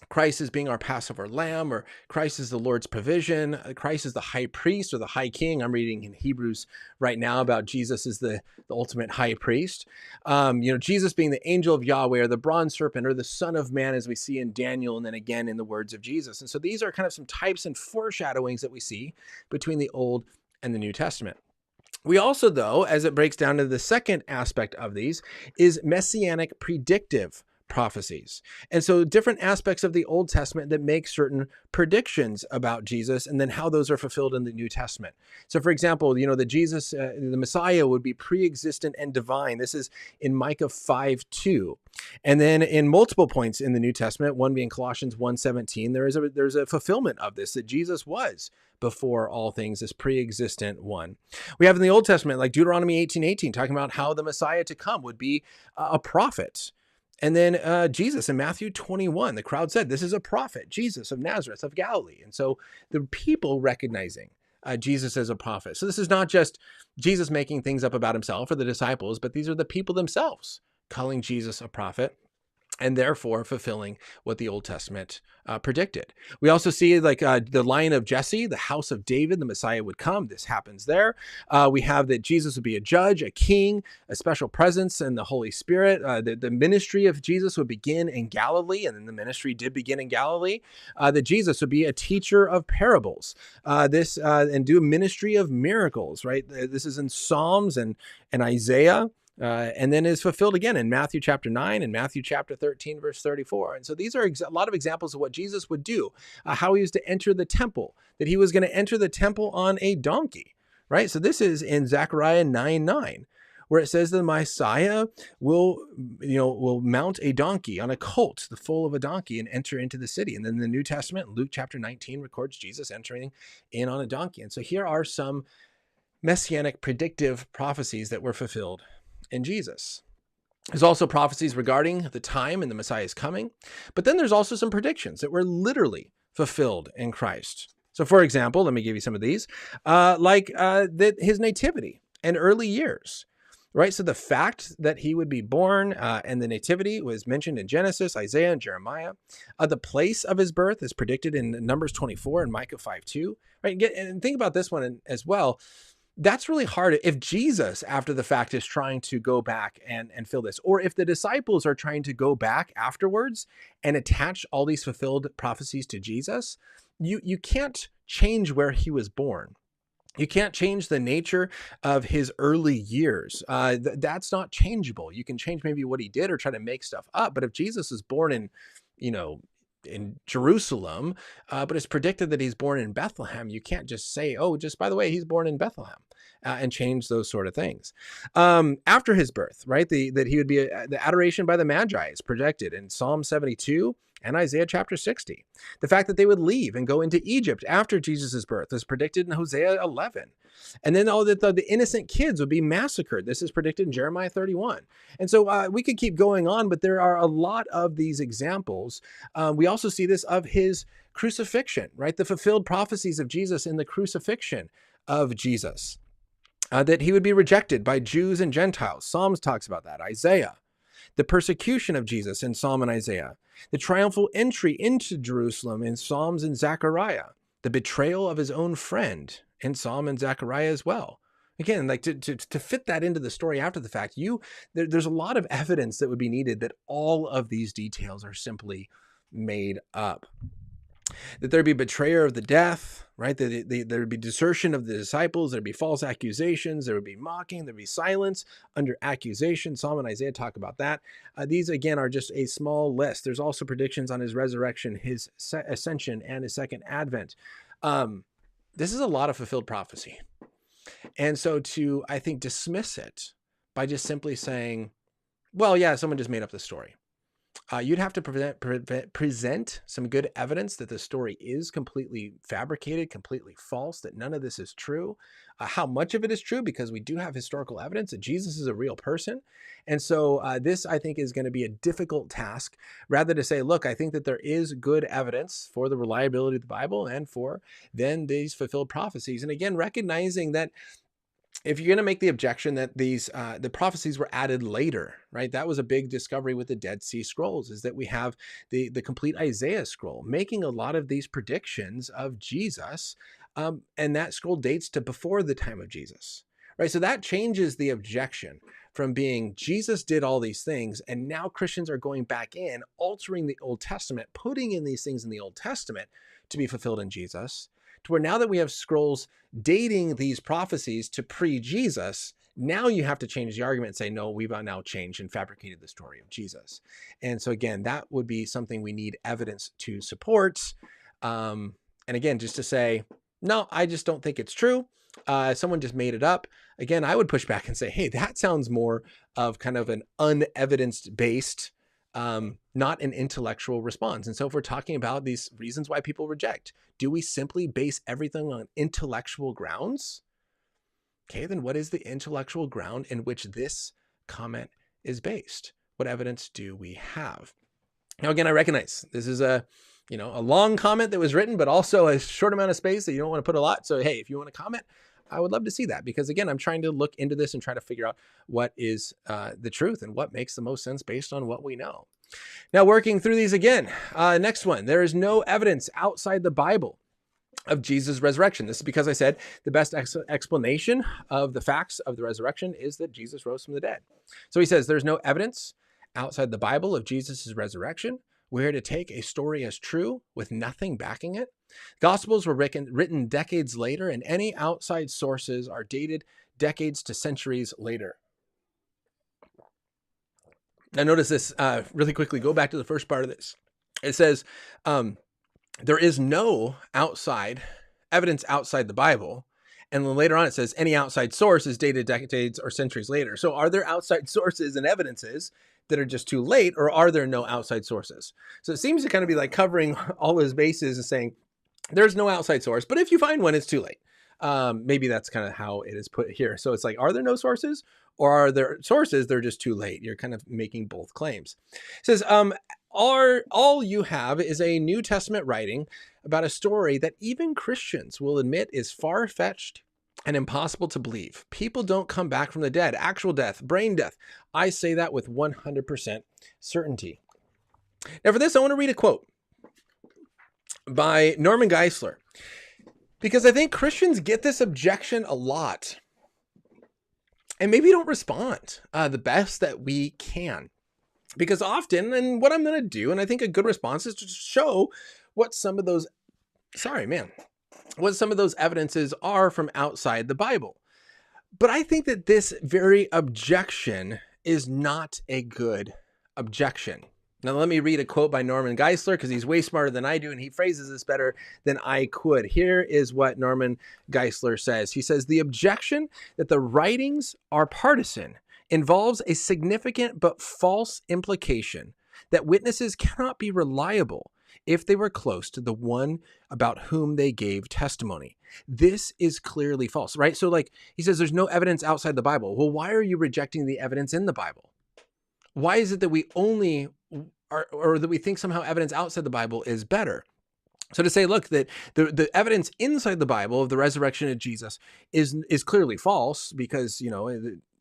Christ is being our Passover lamb, or Christ is the Lord's provision. Christ is the high priest or the high king. I'm reading in Hebrews right now about Jesus as the ultimate high priest. Jesus being the angel of Yahweh, or the bronze serpent, or the Son of Man, as we see in Daniel, and then again in the words of Jesus. And so these are kind of some types and foreshadowings that we see between the Old and the New Testament. We also, though, as it breaks down to the second aspect of these, is messianic predictive prophecies. And so different aspects of the Old Testament that make certain predictions about Jesus, and then how those are fulfilled in the New Testament. So for example, that Jesus, the Messiah, would be pre-existent and divine. This is in Micah 5:2. And then in multiple points in the New Testament, one being Colossians 1:17, there's a fulfillment of this, that Jesus was before all things, this pre-existent one. We have in the Old Testament, like Deuteronomy 18:18, talking about how the Messiah to come would be a prophet. And then Jesus in Matthew 21, the crowd said, this is a prophet, Jesus of Nazareth of Galilee. And so the people recognizing Jesus as a prophet. So this is not just Jesus making things up about himself or the disciples, but these are the people themselves calling Jesus a prophet, and therefore fulfilling what the Old Testament predicted. We also see the line of Jesse, the house of David, the Messiah would come. This happens there. We have that Jesus would be a judge, a king, a special presence, and the Holy Spirit. The ministry of Jesus would begin in Galilee, and then the ministry did begin in Galilee. That Jesus would be a teacher of parables, and do a ministry of miracles, right? This is in Psalms and Isaiah. And then is fulfilled again in Matthew chapter 9 and Matthew chapter 13, verse 34. And so these are a lot of examples of what Jesus would do, how he was to enter the temple, that he was going to enter the temple on a donkey, right? So this is in Zechariah 9:9, where it says the Messiah will mount a donkey on a colt, the foal of a donkey, and enter into the city. And then the New Testament, Luke chapter 19, records Jesus entering in on a donkey. And so here are some messianic predictive prophecies that were fulfilled in Jesus. There's also prophecies regarding the time and the Messiah's coming, but then there's also some predictions that were literally fulfilled in Christ. So for example, let me give you some of these, his nativity and early years. right? So the fact that he would be born and the nativity was mentioned in Genesis, Isaiah, and Jeremiah. The place of his birth is predicted in Numbers 24 and Micah 5:2, right? And think about this one as well. That's really hard. If Jesus, after the fact, is trying to go back and fill this, or if the disciples are trying to go back afterwards and attach all these fulfilled prophecies to Jesus, you can't change where he was born. You can't change the nature of his early years. That's not changeable. You can change maybe what he did or try to make stuff up. But if Jesus is born in, you know, in Jerusalem, but it's predicted that he's born in Bethlehem, you can't just say, oh, just by the way, he's born in Bethlehem, and change those sort of things. After his birth, right, that he would be the adoration by the Magi is projected in Psalm 72 and Isaiah chapter 60. The fact that they would leave and go into Egypt after Jesus' birth is predicted in Hosea 11. And then all the innocent kids would be massacred. This is predicted in Jeremiah 31. And so we could keep going on, but there are a lot of these examples. We also see this of his crucifixion, right? The fulfilled prophecies of Jesus in the crucifixion of Jesus. That he would be rejected by Jews and Gentiles. Psalms talks about that. Isaiah. The persecution of Jesus in Psalm and Isaiah, the triumphal entry into Jerusalem in Psalms and Zechariah, the betrayal of his own friend in Psalm and Zechariah as well. Again, like to fit that into the story after the fact, there's a lot of evidence that would be needed that all of these details are simply made up. That there'd be betrayer of the death, right? That there'd be desertion of the disciples, there'd be false accusations, there would be mocking, there'd be silence under accusation. Psalm and Isaiah talk about that. These, again, are just a small list. There's also predictions on his resurrection, his ascension, and his second advent. This is a lot of fulfilled prophecy. And so to, I think, dismiss it by just simply saying, well, yeah, someone just made up the story. You'd have to present some good evidence that the story is completely fabricated, completely false, that none of this is true. How much of it is true? Because we do have historical evidence that Jesus is a real person. And so this, I think, is going to be a difficult task, rather to say, look, I think that there is good evidence for the reliability of the Bible and for then these fulfilled prophecies. And again, recognizing that if you're going to make the objection that these the prophecies were added later, right? That was a big discovery with the Dead Sea Scrolls, is that we have the complete Isaiah scroll making a lot of these predictions of Jesus, and that scroll dates to before the time of Jesus, right? So that changes the objection from being Jesus did all these things, and now Christians are going back in, altering the Old Testament, putting in these things in the Old Testament to be fulfilled in Jesus, to where now that we have scrolls dating these prophecies to pre-Jesus, now you have to change the argument and say, no, we've now changed and fabricated the story of Jesus. And so again, that would be something we need evidence to support. And again, just to say, no, I just don't think it's true. Someone just made it up. Again, I would push back and say, hey, that sounds more of kind of an unevidence-based, not an intellectual response. And so if we're talking about these reasons why people reject, do we simply base everything on intellectual grounds? Okay, then what is the intellectual ground in which this comment is based? What evidence do we have? Now, again, I recognize this is a long comment that was written, but also a short amount of space that you don't want to put a lot. So, hey, if you want to comment, I would love to see that, because again, I'm trying to look into this and try to figure out what is the truth and what makes the most sense based on what we know. Now, working through these again, next one, there is no evidence outside the Bible of Jesus' resurrection. This is because I said the best explanation of the facts of the resurrection is that Jesus rose from the dead. So he says there's no evidence outside the Bible of Jesus' resurrection. We're to take a story as true with nothing backing it. Gospels were written decades later, and any outside sources are dated decades to centuries later. Now notice this really quickly. Go back to the first part of this. It says there is no evidence outside the Bible. And then later on it says any outside source is dated decades or centuries later. So are there outside sources and evidences that are just too late, or are there no outside sources? So it seems to kind of be like covering all those bases and saying there's no outside source, but if you find one, it's too late. Maybe that's kind of how it is put here. So it's like, are there no sources, or are there sources? They're just too late. You're kind of making both claims. It says, all you have is a New Testament writing about a story that even Christians will admit is far-fetched and impossible to believe. People don't come back from the dead, actual death, brain death. I say that with 100% certainty. Now for this, I want to read a quote by Norman Geisler, because I think Christians get this objection a lot and maybe don't respond the best that we can. Because often, and what I'm going to do, and I think a good response is to show what some of those, what some of those evidences are from outside the Bible. But I think that this very objection is not a good objection. Now, let me read a quote by Norman Geisler, because he's way smarter than I do, and he phrases this better than I could. Here is what Norman Geisler says. He says, "The objection that the writings are partisan involves a significant but false implication that witnesses cannot be reliable if they were close to the one about whom they gave testimony. This is clearly false," right? So like he says, there's no evidence outside the Bible. Well, why are you rejecting the evidence in the Bible? Why is it that we only are, or that we think somehow evidence outside the Bible is better? So to say, look, that the evidence inside the Bible of the resurrection of Jesus is clearly false because,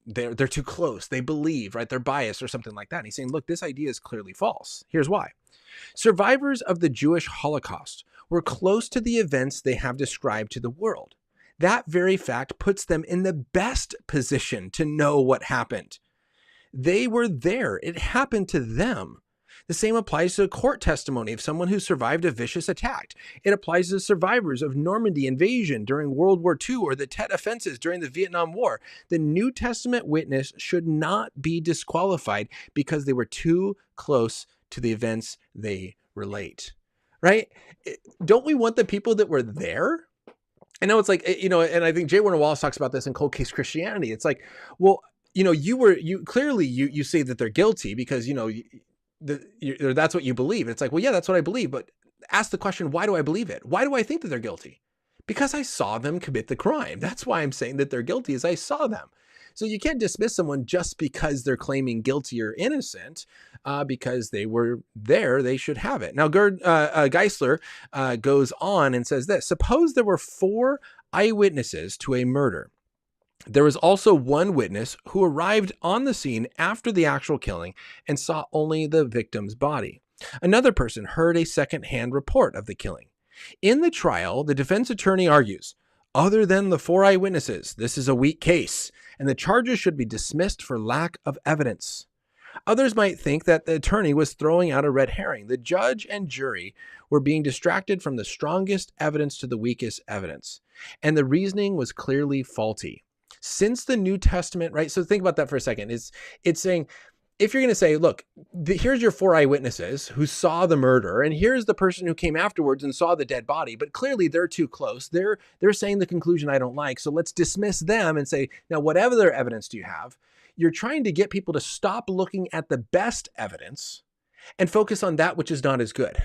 they're too close. They believe, right? They're biased or something like that. And he's saying, look, this idea is clearly false. Here's why. Survivors of the Jewish Holocaust were close to the events they have described to the world. That very fact puts them in the best position to know what happened. They were there. It happened to them. The same applies to the court testimony of someone who survived a vicious attack. It applies to survivors of Normandy invasion during World War II or the Tet offenses during the Vietnam War. The New Testament witness should not be disqualified because they were too close to the events they relate, right? Don't we want the people that were there? I know it's like, and I think J. Warner Wallace talks about this in Cold Case Christianity. It's like, well, you clearly say that they're guilty because, that's what you believe. It's like, well, yeah, that's what I believe. But ask the question, why do I believe it? Why do I think that they're guilty? Because I saw them commit the crime. That's why I'm saying that they're guilty, is I saw them. So you can't dismiss someone just because they're claiming guilty or innocent, because they were there, they should have it. Now, Geisler goes on and says this: suppose there were 4 eyewitnesses to a murder. There was also one witness who arrived on the scene after the actual killing and saw only the victim's body. Another person heard a second-hand report of the killing. In the trial, the defense attorney argues, other than the 4 eyewitnesses, this is a weak case, and the charges should be dismissed for lack of evidence. Others might think that the attorney was throwing out a red herring. The judge and jury were being distracted from the strongest evidence to the weakest evidence, and the reasoning was clearly faulty. Since the New Testament, right? So think about that for a second. It's saying, if you're going to say, look, here's your 4 eyewitnesses who saw the murder, and here's the person who came afterwards and saw the dead body, but clearly they're too close. They're saying the conclusion I don't like. So let's dismiss them and say, now, whatever their evidence do you have? You're trying to get people to stop looking at the best evidence and focus on that which is not as good.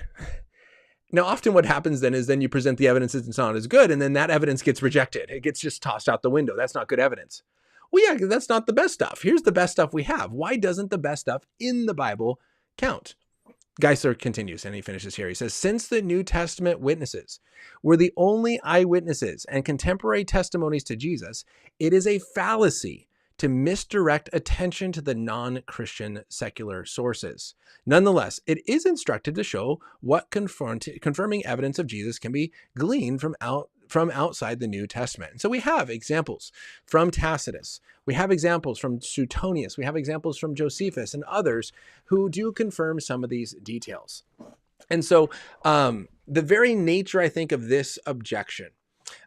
Now, often what happens then is you present the evidence that's not as good, and then that evidence gets rejected. It gets just tossed out the window. That's not good evidence. Well, yeah, that's not the best stuff. Here's the best stuff we have. Why doesn't the best stuff in the Bible count? Geisler continues, and he finishes here. He says, since the New Testament witnesses were the only eyewitnesses and contemporary testimonies to Jesus, it is a fallacy to misdirect attention to the non-Christian secular sources. Nonetheless, it is instructive to show what confirming evidence of Jesus can be gleaned from outside the New Testament. And so we have examples from Tacitus. We have examples from Suetonius. We have examples from Josephus and others who do confirm some of these details. And so the very nature, I think, of this objection,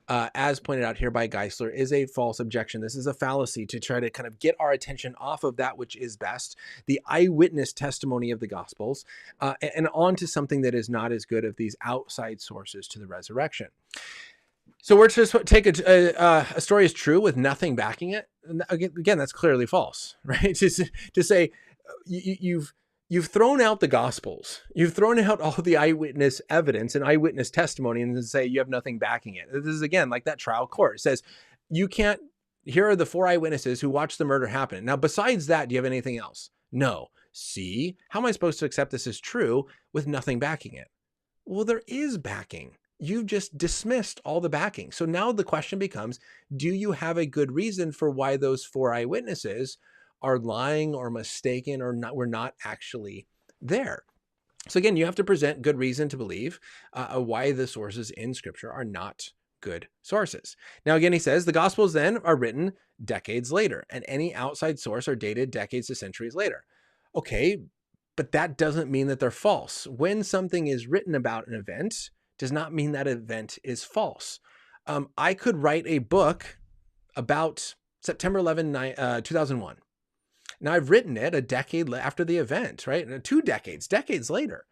as pointed out here by Geisler, is a false objection. This is a fallacy to try to kind of get our attention off of that which is best, the eyewitness testimony of the Gospels, and onto something that is not as good of these outside sources to the resurrection. So we're to just take a story as true with nothing backing it. And again, that's clearly false, right? To say you've thrown out the Gospels, you've thrown out all the eyewitness evidence and eyewitness testimony, and then say you have nothing backing it. This is again like that trial court. It says you can't. Here are the 4 eyewitnesses who watched the murder happen. Now, besides that, do you have anything else? No. See, how am I supposed to accept this as true with nothing backing it? Well, there is backing. you've just dismissed all the backing. So now the question becomes, do you have a good reason for why those 4 eyewitnesses are lying or mistaken or not, were not actually there? So again, you have to present good reason to believe why the sources in Scripture are not good sources. Now, again, he says the Gospels then are written decades later, and any outside source are dated decades to centuries later. Okay, but that doesn't mean that they're false. When something is written about an event, does not mean that event is false. I could write a book about September 11, 2001. Now, I've written it a decade after the event, right? 2 decades later.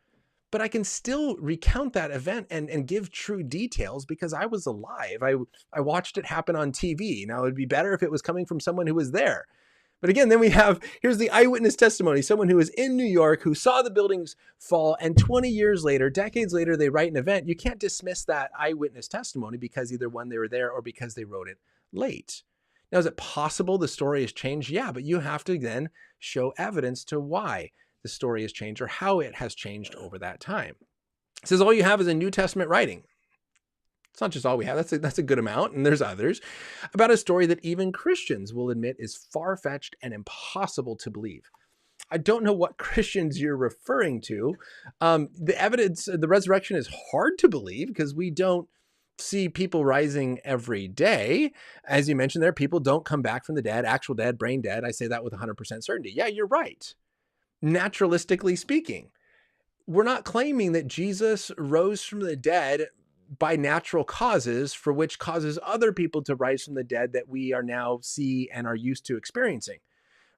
But I can still recount that event and give true details because I was alive. I watched it happen on TV. Now, it'd be better if it was coming from someone who was there. But again, then here's the eyewitness testimony, someone who was in New York, who saw the buildings fall, and 20 years later, decades later, they write an event. You can't dismiss that eyewitness testimony because either one, they were there, or because they wrote it late. Now, is it possible the story has changed? Yeah, but you have to then show evidence to why the story has changed or how it has changed over that time. It says all you have is a New Testament writing. It's not just all we have. That's a good amount, and there's others, about a story that even Christians will admit is far-fetched and impossible to believe. I don't know what Christians you're referring to. The evidence, the resurrection is hard to believe because we don't see people rising every day. As you mentioned there, people don't come back from the dead, actual dead, brain dead. I say that with 100% certainty. Yeah, you're right. Naturalistically speaking, we're not claiming that Jesus rose from the dead by natural causes, for which causes other people to rise from the dead that we are now see and are used to experiencing.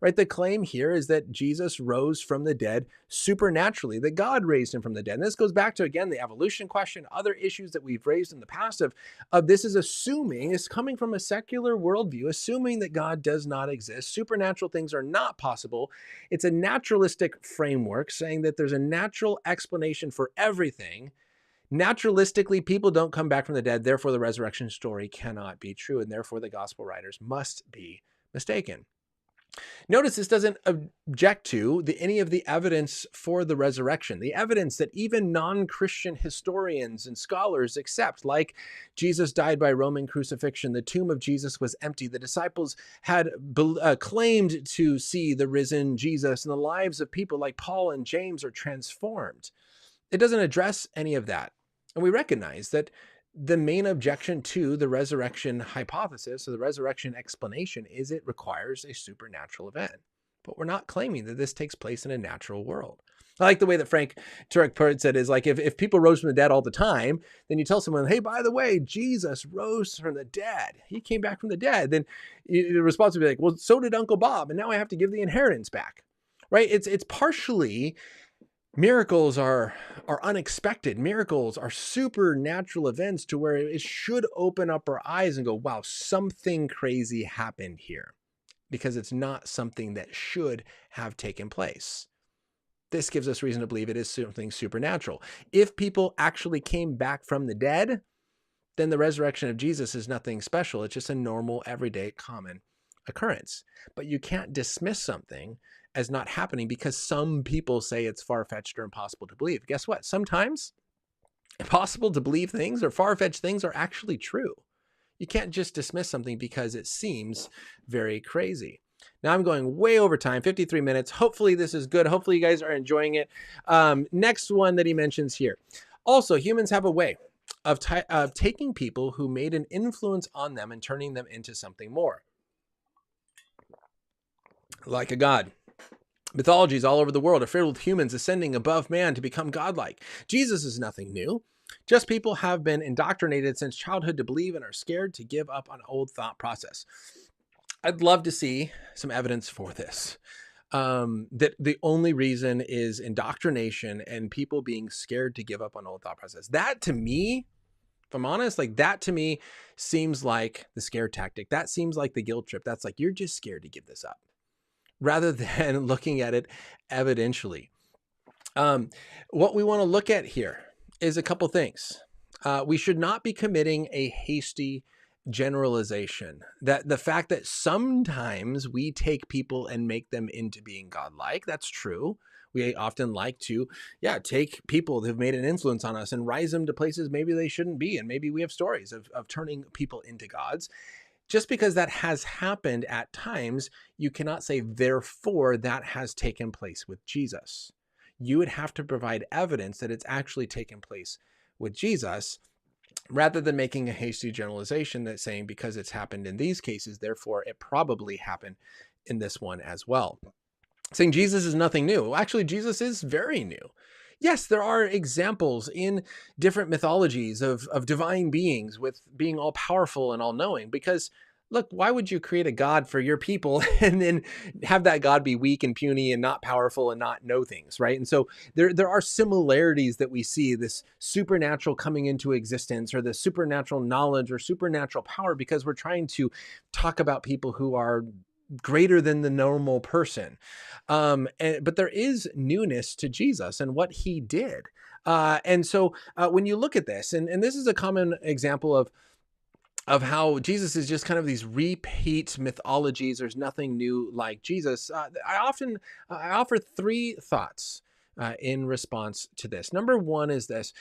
Right? The claim here is that Jesus rose from the dead supernaturally, that God raised him from the dead. And this goes back to, again, the evolution question, other issues that we've raised in the past of this is assuming, is coming from a secular worldview, assuming that God does not exist. Supernatural things are not possible. It's a naturalistic framework saying that there's a natural explanation for everything. Naturalistically, people don't come back from the dead. Therefore, the resurrection story cannot be true. And therefore, the gospel writers must be mistaken. Notice this doesn't object to any of the evidence for the resurrection, the evidence that even non-Christian historians and scholars accept, like Jesus died by Roman crucifixion, the tomb of Jesus was empty, the disciples had claimed to see the risen Jesus, and the lives of people like Paul and James are transformed. It doesn't address any of that. And we recognize that the main objection to the resurrection hypothesis, or the resurrection explanation, is it requires a supernatural event. But we're not claiming that this takes place in a natural world. I like the way that Frank Turek put it, is like, if people rose from the dead all the time, then you tell someone, hey, by the way, Jesus rose from the dead. He came back from the dead. Then the response would be like, well, so did Uncle Bob, and now I have to give the inheritance back. Right? It's partially miracles are unexpected. Miracles are supernatural events to where it should open up our eyes and go, wow, something crazy happened here, because it's not something that should have taken place. This gives us reason to believe it is something supernatural. If people actually came back from the dead, then the resurrection of Jesus is nothing special. It's just a normal, everyday, common occurrence. But you can't dismiss something as not happening because some people say it's far-fetched or impossible to believe. Guess what? Sometimes impossible to believe things or far-fetched things are actually true. You can't just dismiss something because it seems very crazy. Now I'm going way over time, 53 minutes. Hopefully this is good. Hopefully you guys are enjoying it. Next one that he mentions here. Also, humans have a way of taking people who made an influence on them and turning them into something more. Like a god. Mythologies all over the world are filled with humans ascending above man to become godlike. Jesus is nothing new. Just people have been indoctrinated since childhood to believe and are scared to give up on old thought process. I'd love to see some evidence for this. That the only reason is indoctrination and people being scared to give up on old thought process. That to me, if I'm honest, like that to me seems like the scare tactic. That seems like the guilt trip. That's like, you're just scared to give this up, rather than looking at it evidentially. What we want to look at here is a couple things. We should not be committing a hasty generalization. That the fact that sometimes we take people and make them into being godlike, that's true. We often like to, take people that have made an influence on us and rise them to places maybe they shouldn't be. And maybe we have stories of turning people into gods. Just because that has happened at times, you cannot say, therefore, that has taken place with Jesus. You would have to provide evidence that it's actually taken place with Jesus, rather than making a hasty generalization that's saying because it's happened in these cases, therefore it probably happened in this one as well. Saying Jesus is nothing new. Well, actually, Jesus is very new. Yes, there are examples in different mythologies of divine beings with being all powerful and all knowing, because look, why would you create a God for your people and then have that God be weak and puny and not powerful and not know things, right? And so there are similarities that we see, this supernatural coming into existence or the supernatural knowledge or supernatural power, because we're trying to talk about people who are greater than the normal person. But there is newness to Jesus and what he did. And so when you look at this, and this is a common example of how Jesus is just kind of these repeat mythologies. There's nothing new like Jesus. I offer three thoughts in response to this. Number one is this.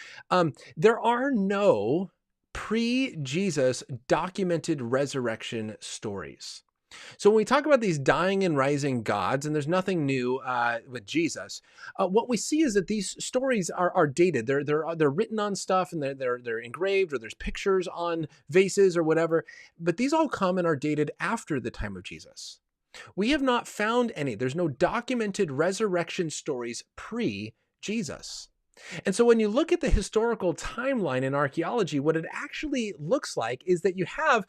There are no pre-Jesus documented resurrection stories. So when we talk about these dying and rising gods, and there's nothing new with Jesus, what we see is that these stories are dated. They're written on stuff, and they're engraved, or there's pictures on vases or whatever. But these all come and are dated after the time of Jesus. We have not found any. There's no documented resurrection stories pre-Jesus. And so when you look at the historical timeline in archaeology, what it actually looks like is that you have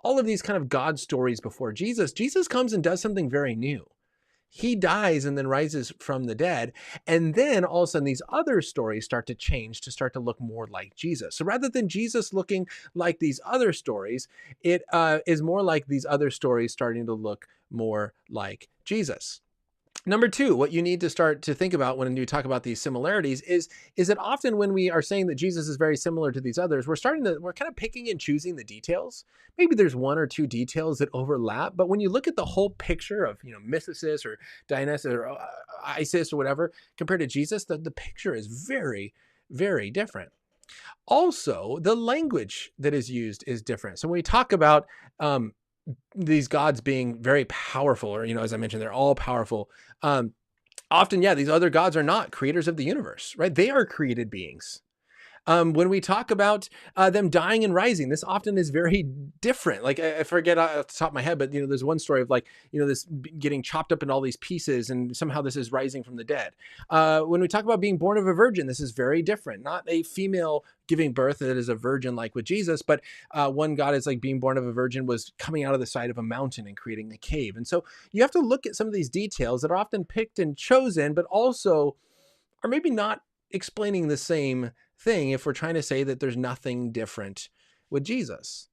all of these kind of God stories before Jesus. Jesus comes and does something very new. He dies and then rises from the dead. And then all of a sudden, these other stories start to change to start to look more like Jesus. So rather than Jesus looking like these other stories, it is more like these other stories starting to look more like Jesus. Number two, what you need to start to think about when you talk about these similarities is that often when we are saying that Jesus is very similar to these others, we're kind of picking and choosing the details. Maybe there's one or two details that overlap, but when you look at the whole picture of, Mythicists or Dionysus or Isis or whatever, compared to Jesus, the picture is very, very different. Also, the language that is used is different. So when we talk about these gods being very powerful, or, as I mentioned, they're all powerful. Often, these other gods are not creators of the universe, right? They are created beings. When we talk about them dying and rising, this often is very different. Like I forget off the top of my head, but there's one story of this getting chopped up in all these pieces, and somehow this is rising from the dead. When we talk about being born of a virgin, this is very different. Not a female giving birth that is a virgin like with Jesus, but one God is like being born of a virgin was coming out of the side of a mountain and creating a cave. And so you have to look at some of these details that are often picked and chosen, but also are maybe not explaining the same thing if we're trying to say that there's nothing different with Jesus.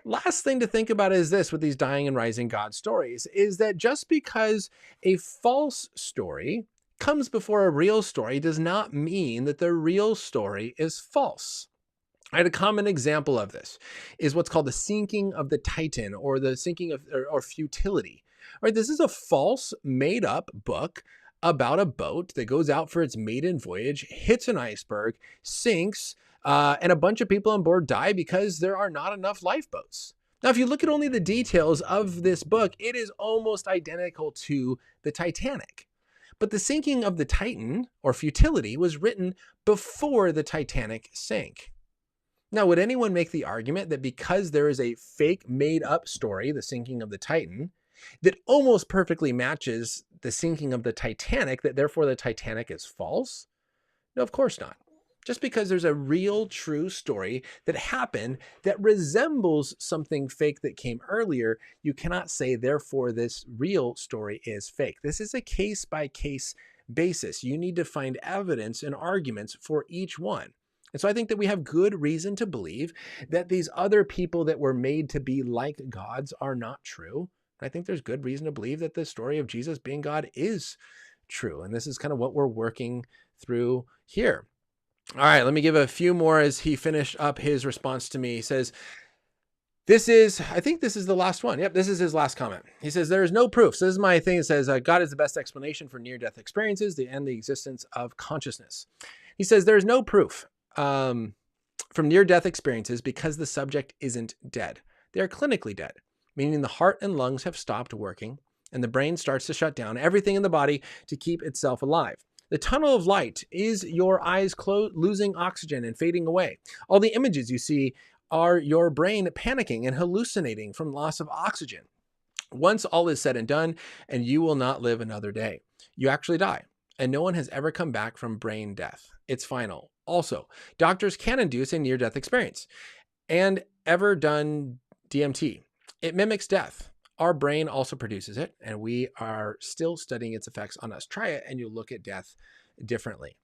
Last thing to think about is this with these dying and rising God stories, is that just because a false story comes before a real story does not mean that the real story is false. I had a common example of this is what's called the sinking of the Titan, or the sinking of or futility. Right? This is a false, made up book about a boat that goes out for its maiden voyage, hits an iceberg, sinks, and a bunch of people on board die because there are not enough lifeboats. Now, if you look at only the details of this book, it is almost identical to the Titanic. But the sinking of the Titan, or futility, was written before the Titanic sank. Now, would anyone make the argument that because there is a fake made-up story, the sinking of the Titan, that almost perfectly matches the sinking of the Titanic, that therefore the Titanic is false? No, of course not. Just because there's a real, true story that happened that resembles something fake that came earlier, you cannot say, therefore, this real story is fake. This is a case-by-case basis. You need to find evidence and arguments for each one. And so I think that we have good reason to believe that these other people that were made to be like gods are not true. I think there's good reason to believe that the story of Jesus being God is true. And this is kind of what we're working through here. All right, let me give a few more as he finished up his response to me. He says, I think this is the last one. Yep, this is his last comment. He says, there is no proof. So this is my thing. It says, God is the best explanation for near-death experiences and the existence of consciousness. He says, there is no proof from near-death experiences because the subject isn't dead. They are clinically dead, meaning the heart and lungs have stopped working and the brain starts to shut down everything in the body to keep itself alive. The tunnel of light is your eyes losing oxygen and fading away. All the images you see are your brain panicking and hallucinating from loss of oxygen. Once all is said and done, and you will not live another day. You actually die, and no one has ever come back from brain death. It's final. Also, doctors can induce a near-death experience. And ever done DMT? It mimics death. Our brain also produces it, and we are still studying its effects on us. Try it, and you'll look at death differently.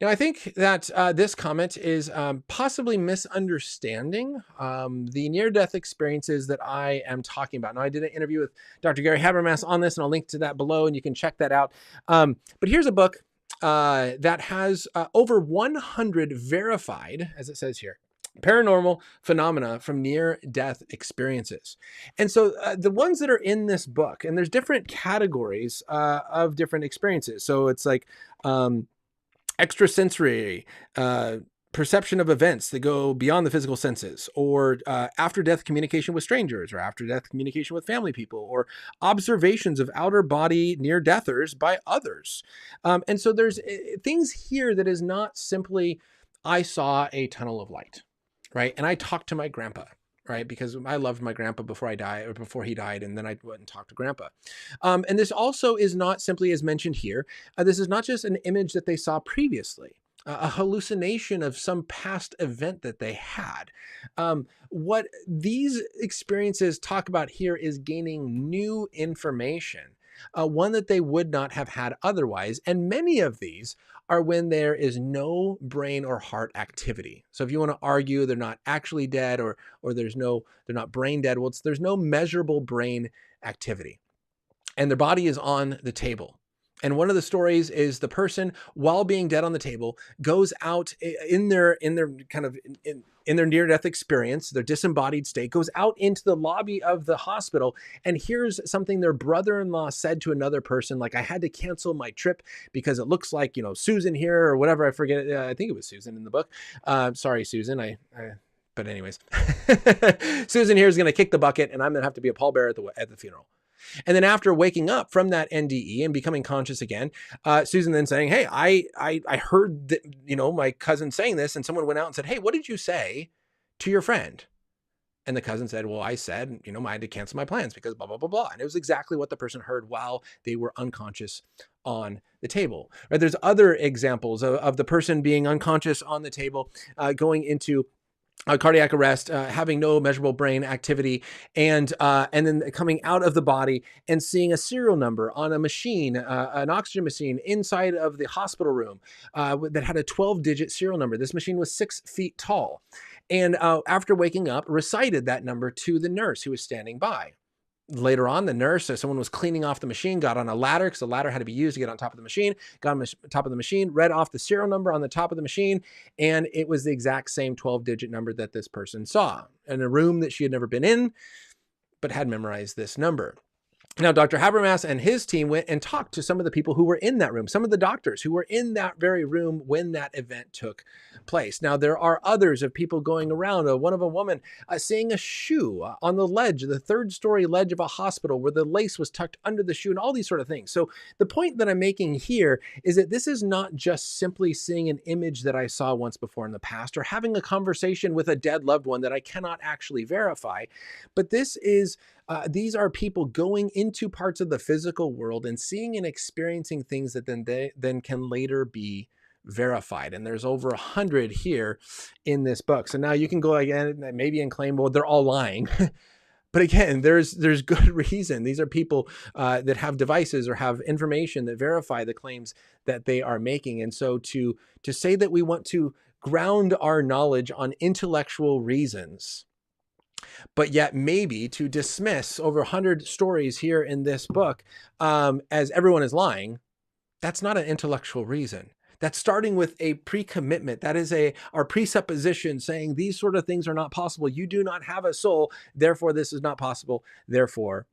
Now, I think that this comment is possibly misunderstanding the near-death experiences that I am talking about. Now, I did an interview with Dr. Gary Habermas on this, and I'll link to that below, and you can check that out. But here's a book that has over 100 verified, as it says here, paranormal phenomena from near-death experiences. And so the ones that are in this book, and there's different categories of different experiences. So it's like extrasensory, perception of events that go beyond the physical senses, or after-death communication with strangers, or after-death communication with family people, or observations of outer body near-deathers by others. And so there's things here that is not simply, I saw a tunnel of light, right? And I talked to my grandpa, right? Because I loved my grandpa before I died, or before he died, and then I went and talked to grandpa. And this also is not simply as mentioned here. This is not just an image that they saw previously, a hallucination of some past event that they had. What these experiences talk about here is gaining new information, one that they would not have had otherwise. And many of these are when there is no brain or heart activity. So if you want to argue they're not actually dead, or they're not brain dead, well, there's no measurable brain activity. And their body is on the table. And one of the stories is the person, while being dead on the table, goes out in their near-death experience, their disembodied state, goes out into the lobby of the hospital and hears something their brother-in-law said to another person, like, I had to cancel my trip because it looks like, Susan here, or whatever. I forget. I think it was Susan in the book. Sorry, Susan. But anyways, Susan here is going to kick the bucket, and I'm going to have to be a pallbearer at the funeral. And then after waking up from that NDE and becoming conscious again, Susan then saying, hey, I heard that, my cousin saying this, and someone went out and said, hey, what did you say to your friend? And the cousin said, well, I said, I had to cancel my plans because blah, blah, blah, blah. And it was exactly what the person heard while they were unconscious on the table. Right? There's other examples of the person being unconscious on the table, going into cardiac arrest, having no measurable brain activity, and then coming out of the body and seeing a serial number on a machine, an oxygen machine inside of the hospital room that had a 12-digit serial number. This machine was 6 feet tall. And after waking up, recited that number to the nurse who was standing by. Later on, the nurse, someone was cleaning off the machine, got on a ladder because the ladder had to be used to get on top of the machine, got on top of the machine, read off the serial number on the top of the machine, and it was the exact same 12-digit number that this person saw in a room that she had never been in, but had memorized this number. Now, Dr. Habermas and his team went and talked to some of the people who were in that room, some of the doctors who were in that very room when that event took place. Now, there are others of people going around, one of a woman seeing a shoe on the ledge, the 3rd-story ledge of a hospital where the lace was tucked under the shoe, and all these sort of things. So the point that I'm making here is that this is not just simply seeing an image that I saw once before in the past, or having a conversation with a dead loved one that I cannot actually verify, but this is these are people going into parts of the physical world and seeing and experiencing things that then can later be verified. And there's over 100 here in this book. So now you can go again, maybe, and claim, well, they're all lying. But again, there's good reason. These are people that have devices or have information that verify the claims that they are making. And so to say that we want to ground our knowledge on intellectual reasons, but yet maybe to dismiss over 100 stories here in this book as everyone is lying, that's not an intellectual reason. That's starting with a pre-commitment. That is our presupposition saying these sort of things are not possible. You do not have a soul, therefore this is not possible. Therefore,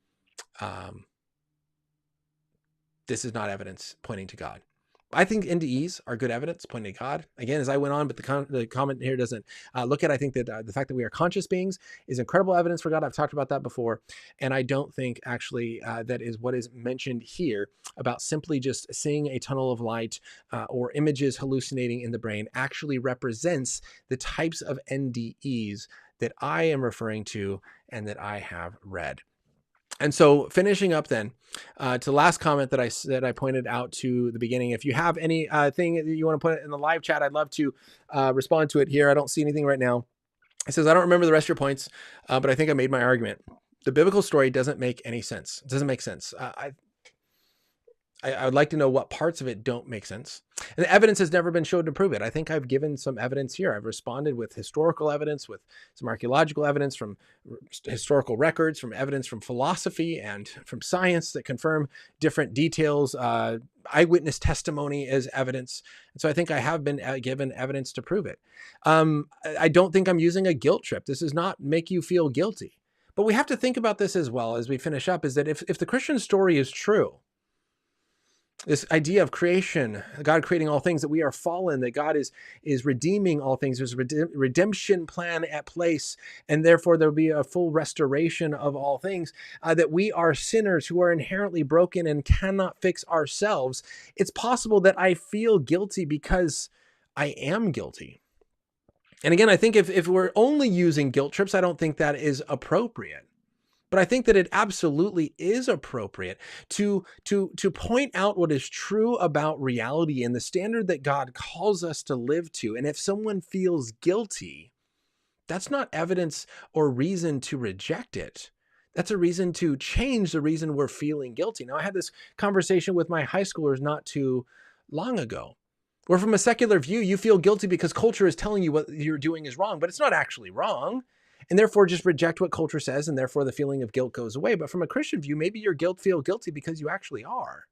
um, this is not evidence pointing to God. I think NDEs are good evidence pointing to God. Again, as I went on, but the comment here doesn't look at. I think that the fact that we are conscious beings is incredible evidence for God. I've talked about that before, and I don't think actually that is what is mentioned here about simply just seeing a tunnel of light or images hallucinating in the brain actually represents the types of NDEs that I am referring to and that I have read. And so finishing up then to the last comment that I pointed out to the beginning, if you have any thing that you want to put in the live chat, I'd love to respond to it here. I don't see anything right now. It says, I don't remember the rest of your points, but I think I made my argument. The biblical story doesn't make any sense. It doesn't make sense. I would like to know what parts of it don't make sense. And the evidence has never been shown to prove it. I think I've given some evidence here. I've responded with historical evidence, with some archaeological evidence from historical records, from evidence from philosophy and from science that confirm different details, eyewitness testimony as evidence. And so I think I have been given evidence to prove it. I don't think I'm using a guilt trip. This does not make you feel guilty. But we have to think about this as well as we finish up, is that if the Christian story is true, this idea of creation, God creating all things, that we are fallen, that God is redeeming all things. There's a redemption plan at place, and therefore there will be a full restoration of all things, that we are sinners who are inherently broken and cannot fix ourselves. It's possible that I feel guilty because I am guilty. And again, I think if we're only using guilt trips, I don't think that is appropriate. But I think that it absolutely is appropriate to point out what is true about reality and the standard that God calls us to live to. And if someone feels guilty, that's not evidence or reason to reject it. That's a reason to change the reason we're feeling guilty. Now, I had this conversation with my high schoolers not too long ago, where from a secular view, you feel guilty because culture is telling you what you're doing is wrong, but it's not actually wrong. And therefore just reject what culture says, and therefore the feeling of guilt goes away. But from a Christian view, maybe you feel guilty because you actually are.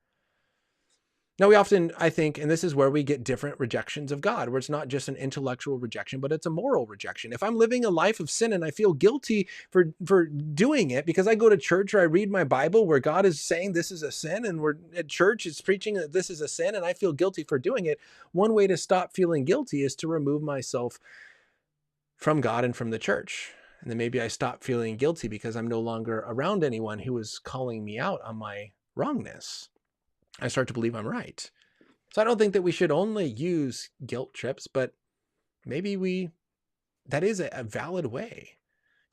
Now, we often, I think, and this is where we get different rejections of God, where it's not just an intellectual rejection, but it's a moral rejection. If I'm living a life of sin and I feel guilty for doing it because I go to church or I read my Bible where God is saying this is a sin, and we're at church is preaching that this is a sin, and I feel guilty for doing it, one way to stop feeling guilty is to remove myself from God and from the church. And then maybe I stop feeling guilty because I'm no longer around anyone who is calling me out on my wrongness. I start to believe I'm right. So I don't think that we should only use guilt trips, but maybe that is a valid way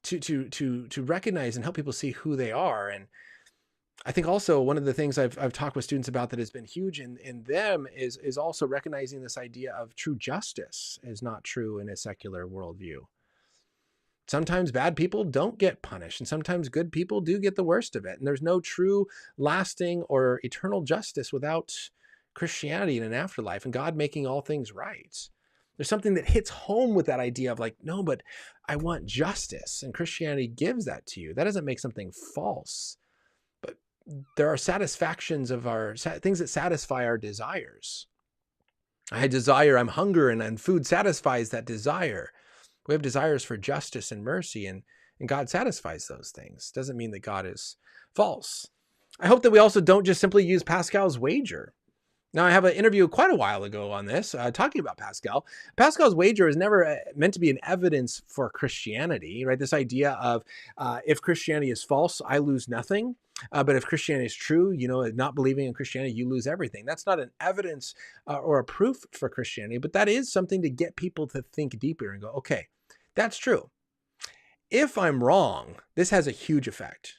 to recognize and help people see who they are. And I think also one of the things I've talked with students about that has been huge in them is also recognizing this idea of true justice is not true in a secular worldview. Sometimes bad people don't get punished, and sometimes good people do get the worst of it. And there's no true, lasting, or eternal justice without Christianity in an afterlife and God making all things right. There's something that hits home with that idea of like, no, but I want justice, and Christianity gives that to you. That doesn't make something false, but there are satisfactions of our things that satisfy our desires. I desire, I'm hunger, and food satisfies that desire. We have desires for justice and mercy, and God satisfies those things. Doesn't mean that God is false. I hope that we also don't just simply use Pascal's wager. Now, I have an interview quite a while ago on this, talking about Pascal. Pascal's wager is never meant to be an evidence for Christianity, right? This idea of if Christianity is false, I lose nothing. But if Christianity is true, not believing in Christianity, you lose everything. That's not an evidence or a proof for Christianity, but that is something to get people to think deeper and go, okay, that's true. If I'm wrong, this has a huge effect.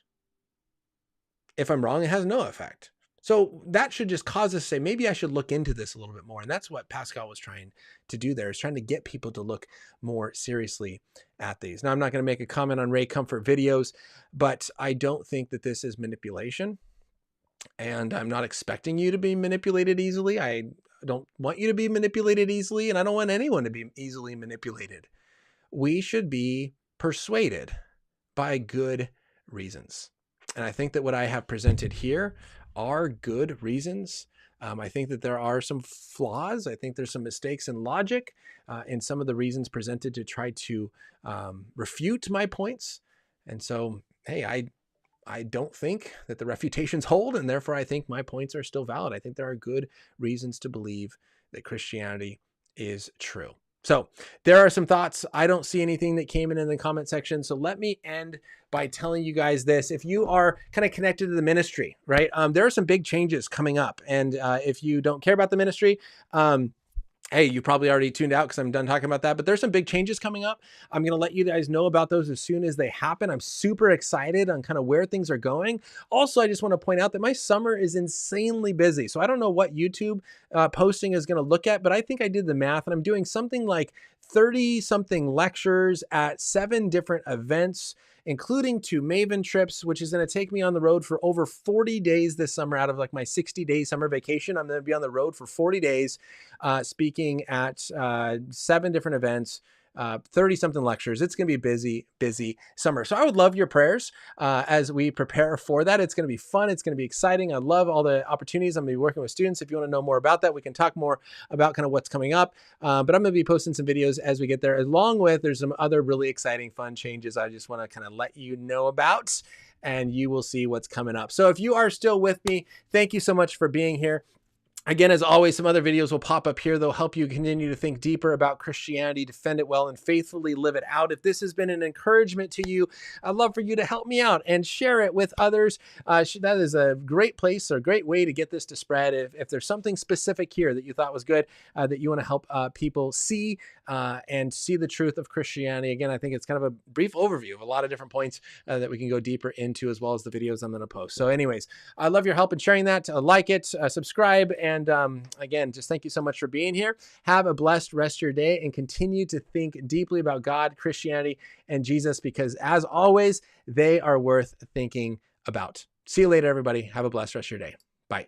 If I'm wrong, it has no effect. So that should just cause us to say, maybe I should look into this a little bit more. And that's what Pascal was trying to do there, is trying to get people to look more seriously at these. Now, I'm not going to make a comment on Ray Comfort videos, but I don't think that this is manipulation. And I'm not expecting you to be manipulated easily. I don't want you to be manipulated easily, and I don't want anyone to be easily manipulated. We should be persuaded by good reasons. And I think that what I have presented here are good reasons I think that there are some flaws. I think there's some mistakes in logic in some of the reasons presented to try to refute my points. And so, hey, I don't think that the refutations hold, and therefore I think my points are still valid. I think there are good reasons to believe that Christianity is true. So there are some thoughts. I don't see anything that came in the comment section. So let me end by telling you guys this. If you are kind of connected to the ministry, right, there are some big changes coming up. And if you don't care about the ministry, hey, you probably already tuned out because I'm done talking about that, but there's some big changes coming up. I'm going to let you guys know about those as soon as they happen. I'm super excited on kind of where things are going. Also, I just want to point out that my summer is insanely busy. So I don't know what YouTube posting is going to look at, but I think I did the math and I'm doing something like 30 something lectures at 7 different events, including 2 Maven trips, which is going to take me on the road for over 40 days this summer out of like my 60-day summer vacation. I'm going to be on the road for 40 days speaking at 7 different events, 30 something lectures. It's going to be a busy summer. So I would love your prayers as we prepare for that. It's going to be fun. It's going to be exciting. I love all the opportunities. I'm going to be working with students. If you want to know more about that, we can talk more about kind of what's coming up. But I'm going to be posting some videos as we get there, along with there's some other really exciting, fun changes I just want to kind of let you know about, and you will see what's coming up. So if you are still with me, thank you so much for being here. Again, as always, some other videos will pop up here. They'll help you continue to think deeper about Christianity, defend it well, and faithfully live it out. If this has been an encouragement to you, I'd love for you to help me out and share it with others. That is a great place or a great way to get this to spread. If there's something specific here that you thought was good, that you want to help people see and see the truth of Christianity. Again, I think it's kind of a brief overview of a lot of different points that we can go deeper into, as well as the videos I'm going to post. So anyways, I love your help in sharing that. Like it, subscribe, and again, just thank you so much for being here. Have a blessed rest of your day and continue to think deeply about God, Christianity, and Jesus, because as always, they are worth thinking about. See you later, everybody. Have a blessed rest of your day. Bye.